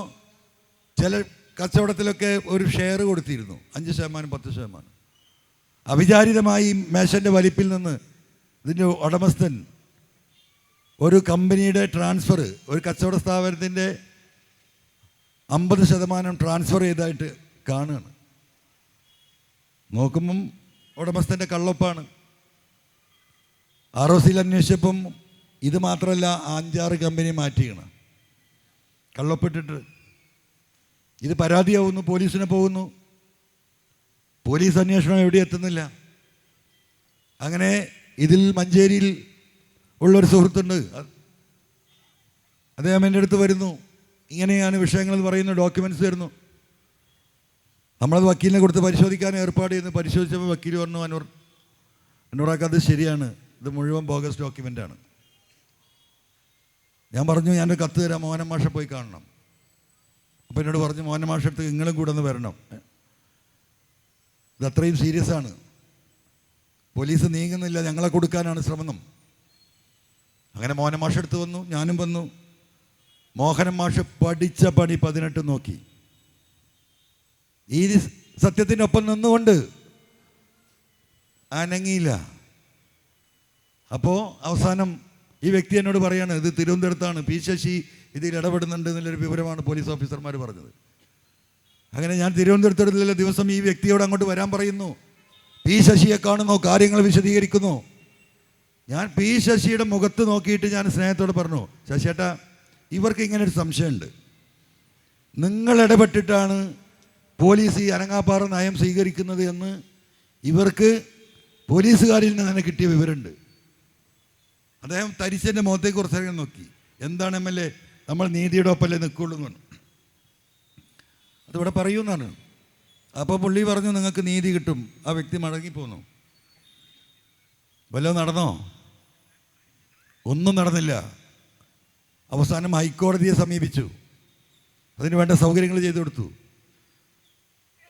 [SPEAKER 1] ചില കച്ചവടത്തിലൊക്കെ ഒരു ഷെയർ കൊടുത്തിരുന്നു, 5%, 10%. അവിചാരിതമായി മേശൻ്റെ വലിപ്പിൽ നിന്ന് ഇതിൻ്റെ ഉടമസ്ഥൻ ഒരു കമ്പനിയുടെ ട്രാൻസ്ഫർ, ഒരു കച്ചവട സ്ഥാപനത്തിൻ്റെ 50% ട്രാൻസ്ഫർ ചെയ്തതായിട്ട് കാണുകയാണ്. നോക്കുമ്പം ഉടമസ്ഥൻ്റെ കള്ളൊപ്പാണ്. ROCയിൽ അന്വേഷിച്ചപ്പം ഇത് മാത്രമല്ല, 5-6 കമ്പനി മാറ്റിയാണ് കള്ളൊപ്പിട്ടിട്ട്. ഇത് പരാതിയാവുന്നു, പോലീസിനെ പോകുന്നു. പോലീസ് അന്വേഷണം എവിടെ എത്തുന്നില്ല. അങ്ങനെ ഇതിൽ മഞ്ചേരിയിൽ ഉള്ളൊരു സുഹൃത്തുണ്ട്, അദ്ദേഹം എൻ്റെ അടുത്ത് വരുന്നു. ഇങ്ങനെയാണ് വിഷയങ്ങൾ പറയുന്നു, ഡോക്യുമെൻറ്റ്സ് തരുന്നു. നമ്മളത് വക്കീലിനെ കൊടുത്ത് പരിശോധിക്കാൻ ഏർപ്പാട് ചെയ്യുന്നു. പരിശോധിച്ചപ്പോൾ വക്കീൽ പറഞ്ഞു, അനൂറാക്ക് അത് ശരിയാണ്, ഇത് മുഴുവൻ ബോഗസ് ഡോക്യുമെൻ്റാണ്. ഞാൻ പറഞ്ഞു, ഞാനൊരു കത്ത് തരാം, മോഹനൻ മാഷെ പോയി കാണണം. അപ്പോൾ എന്നോട് പറഞ്ഞു, മോഹനൻ മാഷ അടുത്ത് നിങ്ങളും കൂടെ ഒന്ന് വരണം, ഇത് അത്രയും സീരിയസ് ആണ്, പോലീസ് നീങ്ങുന്നില്ല, ഞങ്ങളെ കൊടുക്കാനാണ് ശ്രമം. അങ്ങനെ മോഹനൻ മാഷ അടുത്ത് വന്നു, ഞാനും വന്നു. മോഹനൻ മാഷ് പഠിച്ച പണി 18 നോക്കി. ഈ സത്യത്തിനൊപ്പം നിന്നുകൊണ്ട് അനങ്ങിയില്ല. അപ്പോൾ അവസാനം ഈ വ്യക്തി എന്നോട് പറയാണ്, ഇത് തിരുവനന്തപുരത്താണ്, പി ശശി ഇതിൽ ഇടപെടുന്നുണ്ട് എന്നുള്ളൊരു വിവരമാണ് പോലീസ് ഓഫീസർമാർ പറഞ്ഞത്. അങ്ങനെ ഞാൻ തിരുവനന്തപുരത്തുള്ള ദിവസം ഈ വ്യക്തിയോട് അങ്ങോട്ട് വരാൻ പറയുന്നു. പി ശശിയെ കാണുന്നു, കാര്യങ്ങൾ വിശദീകരിക്കുന്നു. ഞാൻ പി ശശിയുടെ മുഖത്ത് നോക്കിയിട്ട് ഞാൻ സ്നേഹത്തോടെ പറഞ്ഞു, ശശിയേട്ടാ, ഇവർക്ക് ഇങ്ങനൊരു സംശയമുണ്ട്, നിങ്ങൾ ഇടപെട്ടിട്ടാണ് പോലീസ് ഈ അനങ്ങാപ്പാറ നയം സ്വീകരിക്കുന്നത് എന്ന് ഇവർക്ക് പോലീസുകാരിൽ നിന്ന് തന്നെ കിട്ടിയ വിവരമുണ്ട്. അദ്ദേഹം തരിച്ചെൻ്റെ മുഖത്തേക്ക് കുറച്ചേരം നോക്കി. എന്താണ് MLA, നമ്മൾ നീതിയുടെ ഒപ്പല്ലേ നിൽക്കുള്ളൂ എന്നാണ്. അതിവിടെ പറയൂന്നാണ്. അപ്പോൾ പുള്ളി പറഞ്ഞു, നിങ്ങൾക്ക് നീതി കിട്ടും. ആ വ്യക്തി മടങ്ങിപ്പോന്നു. വല്ലതും നടന്നോ? ഒന്നും നടന്നില്ല. അവസാനം ഹൈക്കോടതിയെ സമീപിച്ചു, അതിന് വേണ്ട സൗകര്യങ്ങൾ ചെയ്തു കൊടുത്തു.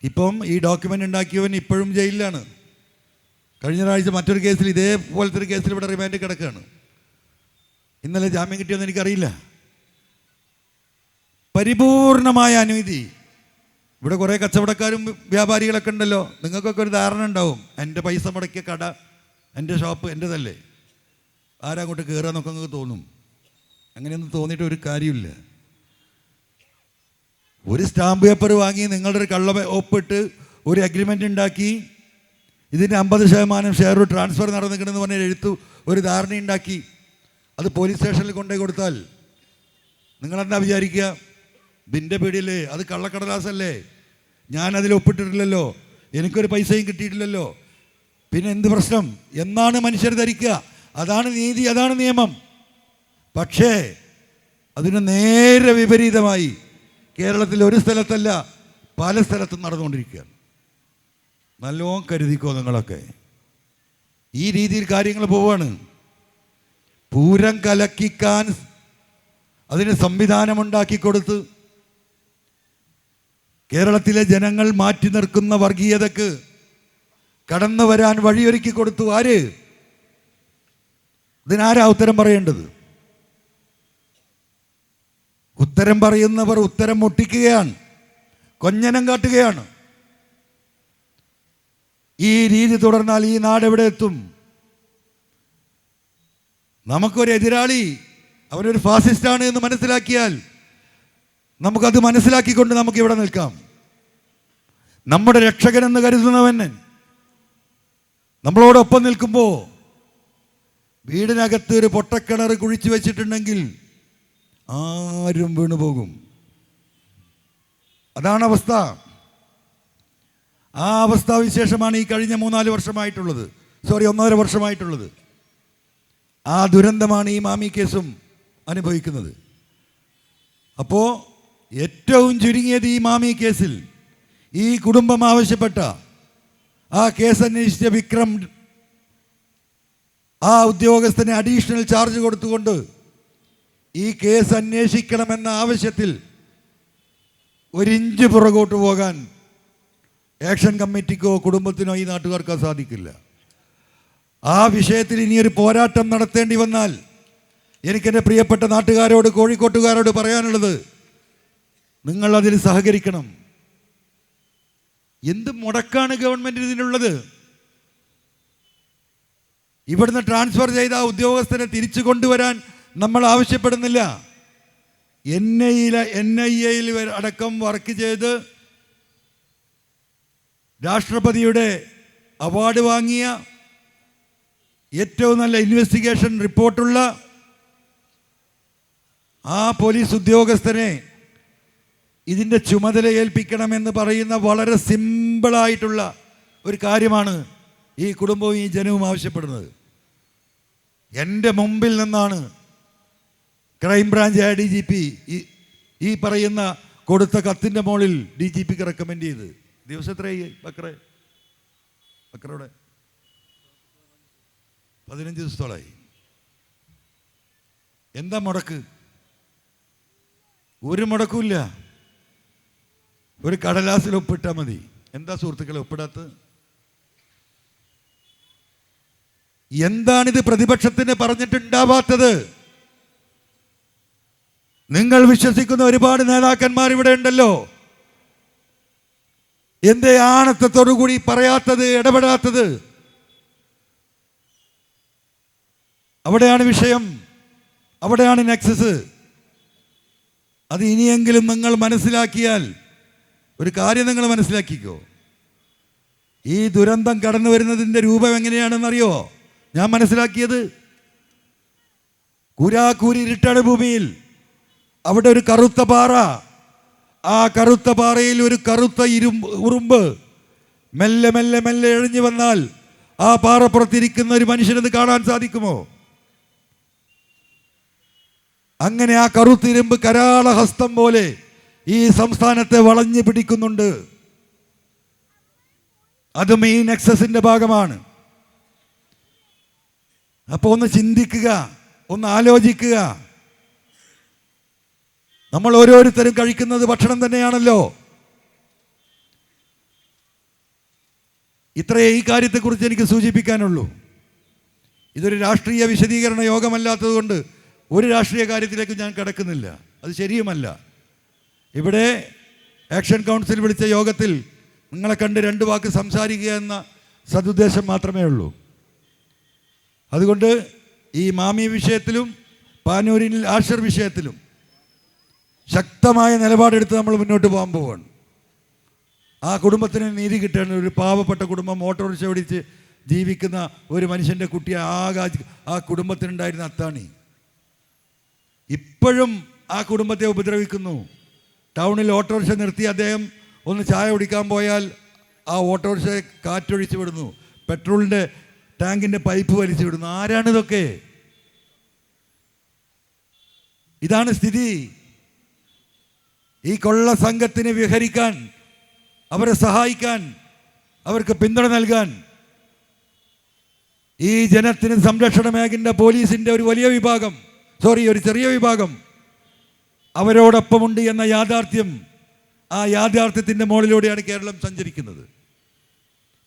[SPEAKER 1] ഇപ്പം ഈ ഡോക്യുമെൻ്റ് ഉണ്ടാക്കിയവൻ ഇപ്പോഴും ജയിലിലാണ്. കഴിഞ്ഞ ആഴ്ച മറ്റൊരു കേസിൽ, ഇതേപോലത്തെ ഒരു കേസിൽ ഇവിടെ റിമാൻഡ് കിടക്കുകയാണ്. ഇന്നലെ ജാമ്യം കിട്ടിയെന്ന് എനിക്കറിയില്ല. പരിപൂർണമായ അനീതി. ഇവിടെ കുറേ കച്ചവടക്കാരും വ്യാപാരികളൊക്കെ ഉണ്ടല്ലോ, നിങ്ങൾക്കൊക്കെ ഒരു ധാരണ ഉണ്ടാവും, എൻ്റെ പൈസ മുടക്കിയ കട, എൻ്റെ ഷോപ്പ് എൻ്റെതല്ലേ, ആരങ്ങോട്ട് കയറാന്നൊക്കെ നിങ്ങൾക്ക് തോന്നും. അങ്ങനെയൊന്നും തോന്നിയിട്ട് ഒരു കാര്യമില്ല. ഒരു സ്റ്റാമ്പ് പേപ്പർ വാങ്ങി നിങ്ങളുടെ ഒരു കള്ള ഒപ്പിട്ട് ഒരു അഗ്രിമെൻ്റ് ഉണ്ടാക്കി ഇതിൻ്റെ 50% ഷെയർ ട്രാൻസ്ഫർ നടന്നിക്കണമെന്ന് പറഞ്ഞ എഴുത്തു ഒരു ധാരണ ഉണ്ടാക്കി അത് പോലീസ് സ്റ്റേഷനിൽ കൊണ്ടുപോയി കൊടുത്താൽ നിങ്ങളെന്താ വിചാരിക്കുക? ബിൻ്റെ പീടിയല്ലേ, അത് കള്ളക്കടലാസല്ലേ, ഞാനതിൽ ഒപ്പിട്ടിട്ടില്ലല്ലോ, എനിക്കൊരു പൈസയും കിട്ടിയിട്ടില്ലല്ലോ, പിന്നെ എന്ത് പ്രശ്നം എന്നാണ് മനുഷ്യർ ധരിക്കുക. അതാണ് നീതി, അതാണ് നിയമം. പക്ഷേ അതിന് നേരെ വിപരീതമായി കേരളത്തിൽ ഒരു സ്ഥലത്തല്ല പല സ്ഥലത്തും നടന്നുകൊണ്ടിരിക്കുകയാണ്. നല്ലോണം കരുതിക്കോ നിങ്ങളൊക്കെ. ഈ രീതിയിൽ കാര്യങ്ങൾ പോവാണ്. പൂരം കലക്കിക്കാൻ അതിന് സംവിധാനമുണ്ടാക്കി കൊടുത്ത് കേരളത്തിലെ ജനങ്ങൾ മാറ്റി നിർക്കുന്ന വർഗീയതക്ക് കടന്നു വരാൻ വഴിയൊരുക്കി കൊടുത്തു. ആര്? ഇതിനാരാ ഉത്തരം പറയേണ്ടത്? ഉത്തരം പറയുന്നവർ ഉത്തരം മുട്ടിക്കുകയാണ്, കൊഞ്ഞനം കാട്ടുകയാണ്. ഈ രീതി തുടർന്നാൽ ഈ നാട് എവിടെ എത്തും? നമുക്കൊരു എതിരാളി അവനൊരു ഫാസിസ്റ്റാണ് എന്ന് മനസ്സിലാക്കിയാൽ നമുക്കത് മനസ്സിലാക്കിക്കൊണ്ട് നമുക്ക് ഇവിടെ നിൽക്കാം. നമ്മുടെ രക്ഷകനെന്ന് കരുതുന്നവൻ നമ്മളോടൊപ്പം നിൽക്കുമ്പോൾ വീടിനകത്ത് ഒരു പൊട്ടക്കിണർ കുഴിച്ചു വെച്ചിട്ടുണ്ടെങ്കിൽ ആരും വീണുപോകും. അതാണ് അവസ്ഥ. ആ അവസ്ഥാവിശേഷമാണ് ഈ കഴിഞ്ഞ 3-4 വർഷമായിട്ടുള്ളത്, 1.5 വർഷമായിട്ടുള്ളത്. ആ ദുരന്തമാണ് ഈ മാമി കേസും അനുഭവിക്കുന്നത്. അപ്പോൾ ഏറ്റവും ചുരുങ്ങിയത് ഈ മാമി കേസിൽ ഈ കുടുംബം ആവശ്യപ്പെട്ട ആ കേസ് അന്വേഷിച്ച വിക്രം ആ ഉദ്യോഗസ്ഥന് അഡീഷണൽ ചാർജ് കൊടുത്തുകൊണ്ട് ഈ കേസ് അന്വേഷിക്കണമെന്ന ആവശ്യത്തിൽ 1 ഇഞ്ച് പുറകോട്ട് പോകാൻ ആക്ഷൻ കമ്മിറ്റിക്കോ കുടുംബത്തിനോ ഈ നാട്ടുകാർക്കോ സാധിക്കില്ല. ആ വിഷയത്തിൽ ഇനിയൊരു പോരാട്ടം നടത്തേണ്ടി വന്നാൽ എനിക്കെൻ്റെ പ്രിയപ്പെട്ട നാട്ടുകാരോട്, കോഴിക്കോട്ടുകാരോട് പറയാനുള്ളത്, നിങ്ങൾ അതിൽ സഹകരിക്കണം. എന്ത് മുടക്കാണ് ഗവൺമെൻറ് ഇതിനുള്ളത്? ഇവിടുന്ന് ട്രാൻസ്ഫർ ചെയ്ത ആ ഉദ്യോഗസ്ഥനെ തിരിച്ചു കൊണ്ടുവരാൻ നമ്മൾ ആവശ്യപ്പെടുന്നില്ല. NIA അടക്കം വർക്ക് ചെയ്ത് രാഷ്ട്രപതിയുടെ അവാർഡ് വാങ്ങിയ ഏറ്റവും നല്ല ഇൻവെസ്റ്റിഗേഷൻ റിപ്പോർട്ടുള്ള ആ പോലീസ് ഉദ്യോഗസ്ഥനെ ഇതിൻ്റെ ചുമതല ഏൽപ്പിക്കണമെന്ന് പറയുന്ന വളരെ സിമ്പിളായിട്ടുള്ള ഒരു കാര്യമാണ് ഈ കുടുംബവും ഈ ജനവും ആവശ്യപ്പെടുന്നത്. എൻ്റെ മുമ്പിൽ നിന്നാണ് ക്രൈംബ്രാഞ്ച് DGP ഈ പറയുന്ന കൊടുത്ത കത്തിൻ്റെ മുകളിൽ DGPക്ക് റെക്കമെൻഡ് ചെയ്ത്. ദിവസം എത്രയായി ബക്കറയുടെ? 15 ദിവസത്തോളായി. എന്താ മുടക്ക്? ഒരു മുടക്കുമില്ല. ഒരു കടലാസിൽ ഒപ്പിട്ടാൽ മതി. എന്താ സുഹൃത്തുക്കളെ ഒപ്പിടാത്തത്? എന്താണിത് പ്രതിപക്ഷത്തിന് പറഞ്ഞിട്ടുണ്ടാവാത്തത്? നിങ്ങൾ വിശ്വസിക്കുന്ന ഒരുപാട് നേതാക്കന്മാർ ഇവിടെ ഉണ്ടല്ലോ. എന്തേ ആണത്തത്തോടു കൂടി പറയാത്തത്, ഇടപെടാത്തത്? അവിടെയാണ് വിഷയം, അവിടെയാണ് നെക്സസ്. അത് ഇനിയെങ്കിലും നിങ്ങൾ മനസ്സിലാക്കിയാൽ, ഒരു കാര്യം നിങ്ങൾ മനസ്സിലാക്കിക്കോ, ഈ ദുരന്തം കടന്നു വരുന്നതിൻ്റെ രൂപം എങ്ങനെയാണെന്നറിയോ? ഞാൻ മനസ്സിലാക്കിയത്, കൂരാക്കൂരി ഇരുട്ടാണ് ഭൂമിയിൽ, അവിടെ ഒരു കറുത്ത പാറ, ആ കറുത്ത പാറയിൽ ഒരു കറുത്ത ഉറുമ്പ് മെല്ലെ മെല്ലെ മെല്ലെ എഴിഞ്ഞു വന്നാൽ ആ പാറപ്പുറത്തിരിക്കുന്ന ഒരു മനുഷ്യനത് കാണാൻ സാധിക്കുമോ? അങ്ങനെ ആ കറുത്തിരുമ്പ് കരാളഹസ്തം പോലെ ഈ സംസ്ഥാനത്തെ വളഞ്ഞു പിടിക്കുന്നുണ്ട്. അതും ഈ നെക്സസിന്റെ ഭാഗമാണ്. അപ്പോൾ ഒന്ന് ചിന്തിക്കുക, ഒന്ന് ആലോചിക്കുക. നമ്മൾ ഓരോരുത്തരും കഴിക്കുന്നത് ഭക്ഷണം തന്നെയാണല്ലോ. ഇത്രയേ ഈ കാര്യത്തെക്കുറിച്ച് എനിക്ക് സൂചിപ്പിക്കാനുള്ളൂ. ഇതൊരു രാഷ്ട്രീയ വിശദീകരണ യോഗമല്ലാത്തത് കൊണ്ട് ഒരു രാഷ്ട്രീയ കാര്യത്തിലേക്ക് ഞാൻ കിടക്കുന്നില്ല, അത് ശരിയുമല്ല. ഇവിടെ ആക്ഷൻ കൗൺസിൽ വിളിച്ച യോഗത്തിൽ നിങ്ങളെ കണ്ട് 2 വാക്ക് സംസാരിക്കുക എന്ന സതുദ്ദേശം മാത്രമേ ഉള്ളൂ. അതുകൊണ്ട് ഈ മാമി വിഷയത്തിലും പാനൂരിൽ ആഷർ വിഷയത്തിലും ശക്തമായ നിലപാടെടുത്ത് നമ്മൾ മുന്നോട്ട് പോകാൻ പോവുകയാണ്. ആ കുടുംബത്തിന് നീതി കിട്ടേണ്ട, ഒരു പാവപ്പെട്ട കുടുംബം, ഓട്ടോറിക്ഷ ഓടിച്ച് ജീവിക്കുന്ന ഒരു മനുഷ്യൻ്റെ കുട്ടി ആ കുടുംബത്തിനുണ്ടായിരുന്ന അത്താണി ഇപ്പോഴും ആ കുടുംബത്തെ ഉപദ്രവിക്കുന്നു. ടൗണിൽ ഓട്ടോറിക്ഷ നിർത്തി അദ്ദേഹം ഒന്ന് ചായ കുടിക്കാൻ പോയാൽ ആ ഓട്ടോറിക്ഷ കാറ്റൊഴിച്ച് വിടുന്നു, പെട്രോളിൻ്റെ ടാങ്കിൻ്റെ പൈപ്പ് വലിച്ചു വിടുന്നു. ആരാണിതൊക്കെ? ഇതാണ് സ്ഥിതി. ഈ കൊള്ള സംഘത്തിന് വിഹരിക്കാൻ, അവരെ സഹായിക്കാൻ, അവർക്ക് പിന്തുണ നൽകാൻ ഈ ജനത്തിന് സംരക്ഷണമേകിൻ്റെ പോലീസിൻ്റെ ഒരു വലിയ വിഭാഗം, ഒരു ചെറിയ വിഭാഗം അവരോടൊപ്പമുണ്ട് എന്ന യാഥാർത്ഥ്യം, ആ യാഥാർത്ഥ്യത്തിൻ്റെ മുകളിലൂടെയാണ് കേരളം സഞ്ചരിക്കുന്നത്.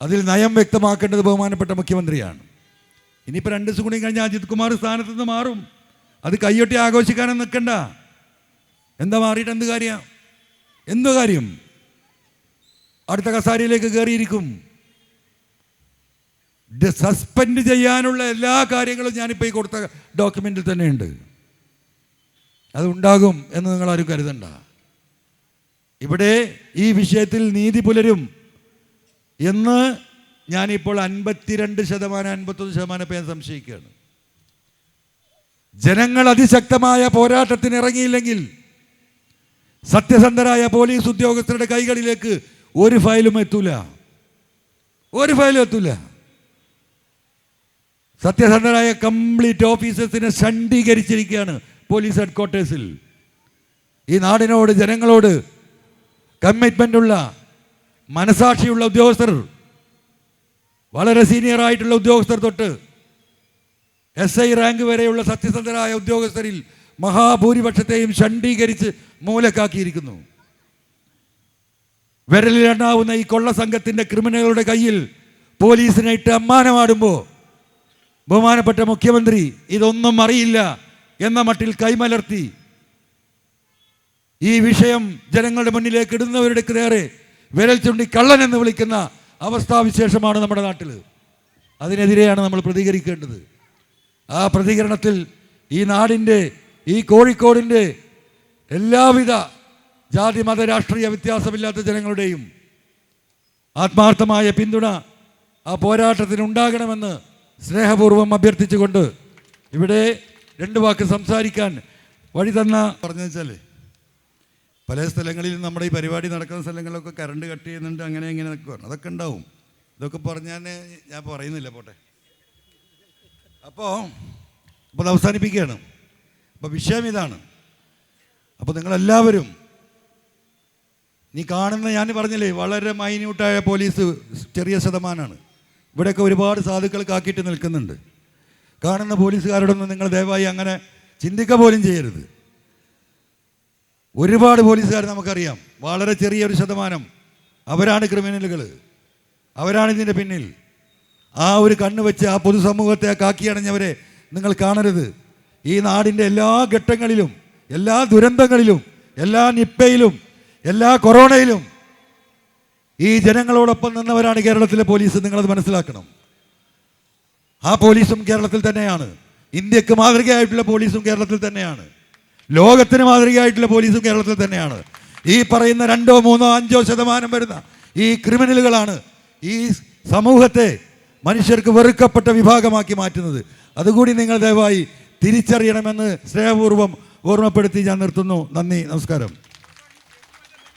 [SPEAKER 1] അതിൽ നയം വ്യക്തമാക്കേണ്ടത് ബഹുമാനപ്പെട്ട മുഖ്യമന്ത്രിയാണ്. ഇനിയിപ്പോൾ 2 ദിവസം കൂടി കഴിഞ്ഞാൽ അജിത് കുമാർ സ്ഥാനത്ത് നിന്ന് മാറും. അത് കയ്യൊട്ടി ആഘോഷിക്കാനും നിൽക്കണ്ട. എന്താ മാറിയിട്ട് എന്ത് കാര്യം? അടുത്ത കസാരയിലേക്ക് കയറിയിരിക്കും. സസ്പെൻഡ് ചെയ്യാനുള്ള എല്ലാ കാര്യങ്ങളും ഞാനിപ്പോൾ ഈ കൊടുത്ത ഡോക്യുമെൻറ്റിൽ തന്നെയുണ്ട്. അതുണ്ടാകും എന്ന് നിങ്ങളാരും കരുതണ്ട. ഇവിടെ ഈ വിഷയത്തിൽ നീതി പുലരും എന്ന് ഞാനിപ്പോൾ 52%, 51% ഞാൻ സംശയിക്കുകയാണ്. ജനങ്ങൾ അതിശക്തമായ പോരാട്ടത്തിന് ഇറങ്ങിയില്ലെങ്കിൽ സത്യസന്ധരായ പോലീസ് ഉദ്യോഗസ്ഥരുടെ കൈകളിലേക്ക് ഒരു ഫയലും എത്തൂല. സത്യസന്ധരായ കംപ്ലീറ്റ് ഓഫീസേഴ്സിനെ ഷണ്ഡീകരിച്ചിരിക്കുകയാണ് പോലീസ് ഹെഡ്ക്വാർട്ടേഴ്സിൽ. ഈ നാടിനോട്, ജനങ്ങളോട് കമ്മിറ്റ്മെൻ്റുള്ള, മനസാക്ഷിയുള്ള ഉദ്യോഗസ്ഥർ, വളരെ സീനിയറായിട്ടുള്ള ഉദ്യോഗസ്ഥർ തൊട്ട് SI റാങ്ക് വരെയുള്ള സത്യസന്ധരായ ഉദ്യോഗസ്ഥരിൽ മഹാഭൂരിപക്ഷത്തെയും ഷണ്ഡീകരിച്ച് മൂലക്കാക്കിയിരിക്കുന്നു. വിരലിലെണ്ണാവുന്ന ഈ കൊള്ള സംഘത്തിൻ്റെ ക്രിമിനലുകളുടെ കയ്യിൽ പോലീസിനെ ഇട്ട് അമ്മാനമാടുമ്പോൾ ബഹുമാനപ്പെട്ട മുഖ്യമന്ത്രി ഇതൊന്നും അറിയില്ല എന്ന മട്ടിൽ കൈമലർത്തി ഈ വിഷയം ജനങ്ങളുടെ മുന്നിലേക്ക് ഇടുന്നവരുടെ നേരെ വിരൽ ചൂണ്ടി കള്ളൻ എന്ന് വിളിക്കുന്ന അവസ്ഥാവിശേഷമാണ് നമ്മുടെ നാട്ടിൽ. അതിനെതിരെയാണ് നമ്മൾ പ്രതികരിക്കേണ്ടത്. ആ പ്രതികരണത്തിൽ ഈ നാടിൻ്റെ, ഈ കോഴിക്കോടിൻ്റെ എല്ലാവിധ ജാതി മത രാഷ്ട്രീയ വ്യത്യാസമില്ലാത്ത ജനങ്ങളുടെയും ആത്മാർത്ഥമായ പിന്തുണ ആ പോരാട്ടത്തിനുണ്ടാകണമെന്ന് സ്നേഹപൂർവ്വം അഭ്യർത്ഥിച്ചുകൊണ്ട് ഇവിടെ 2 വാക്ക് സംസാരിക്കാൻ വഴി തന്ന പറഞ്ഞു വെച്ചാൽ, പല സ്ഥലങ്ങളിലും നമ്മുടെ ഈ പരിപാടി നടക്കുന്ന സ്ഥലങ്ങളിലൊക്കെ കറണ്ട് കട്ട് ചെയ്യുന്നുണ്ട്, അങ്ങനെ ഇങ്ങനെ അതൊക്കെ ഉണ്ടാവും. ഇതൊക്കെ പറഞ്ഞാൽ ഞാൻ പറയുന്നില്ല, പോട്ടെ. അപ്പോൾ അത് അവസാനിപ്പിക്കുകയാണ്. അപ്പോൾ വിഷയം ഇതാണ്. അപ്പോൾ നിങ്ങളെല്ലാവരും കാണുന്ന, ഞാൻ പറഞ്ഞില്ലേ, വളരെ മൈന്യൂട്ടായ പോലീസ് ചെറിയ ശതമാനമാണ്. ഇവിടെയൊക്കെ ഒരുപാട് സാധുക്കൾ കാക്കിയിട്ട് നിൽക്കുന്നുണ്ട്. കാണുന്ന പോലീസുകാരോടൊന്നും നിങ്ങൾ ദയവായി അങ്ങനെ ചിന്തിക്കുക പോലും ചെയ്യരുത്. ഒരുപാട് പോലീസുകാർ നമുക്കറിയാം, വളരെ ചെറിയൊരു ശതമാനം അവരാണ് ക്രിമിനലുകൾ, അവരാണ് ഇതിൻ്റെ പിന്നിൽ. ആ ഒരു കണ്ണ് വെച്ച് ആ പൊതുസമൂഹത്തെ കാക്കിയണഞ്ഞവരെ നിങ്ങൾ കാണരുത്. ഈ നാടിൻ്റെ എല്ലാ ഘട്ടങ്ങളിലും, എല്ലാ ദുരന്തങ്ങളിലും, എല്ലാ നിപ്പയിലും, എല്ലാ കൊറോണയിലും ഈ ജനങ്ങളോടൊപ്പം നിന്നവരാണ് കേരളത്തിലെ പോലീസ്. നിങ്ങളത് മനസ്സിലാക്കണം. ആ പോലീസും കേരളത്തിൽ തന്നെയാണ്. ഇന്ത്യക്ക് മാതൃകയായിട്ടുള്ള പോലീസും കേരളത്തിൽ തന്നെയാണ്. ലോകത്തിന് മാതൃകയായിട്ടുള്ള പോലീസും കേരളത്തിൽ തന്നെയാണ്. ഈ പറയുന്ന 2, 3, 5% വരുന്ന ഈ ക്രിമിനലുകളാണ് ഈ സമൂഹത്തെ മനുഷ്യർക്ക് വെറുക്കപ്പെട്ട വിഭാഗമാക്കി മാറ്റുന്നത്. അതുകൂടി നിങ്ങൾ ദയവായി തിരിച്ചറിയണമെന്ന് സ്നേഹപൂർവ്വം ഓർമ്മപ്പെടുത്തി ഞാൻ നിർത്തുന്നു. നന്ദി, നമസ്കാരം.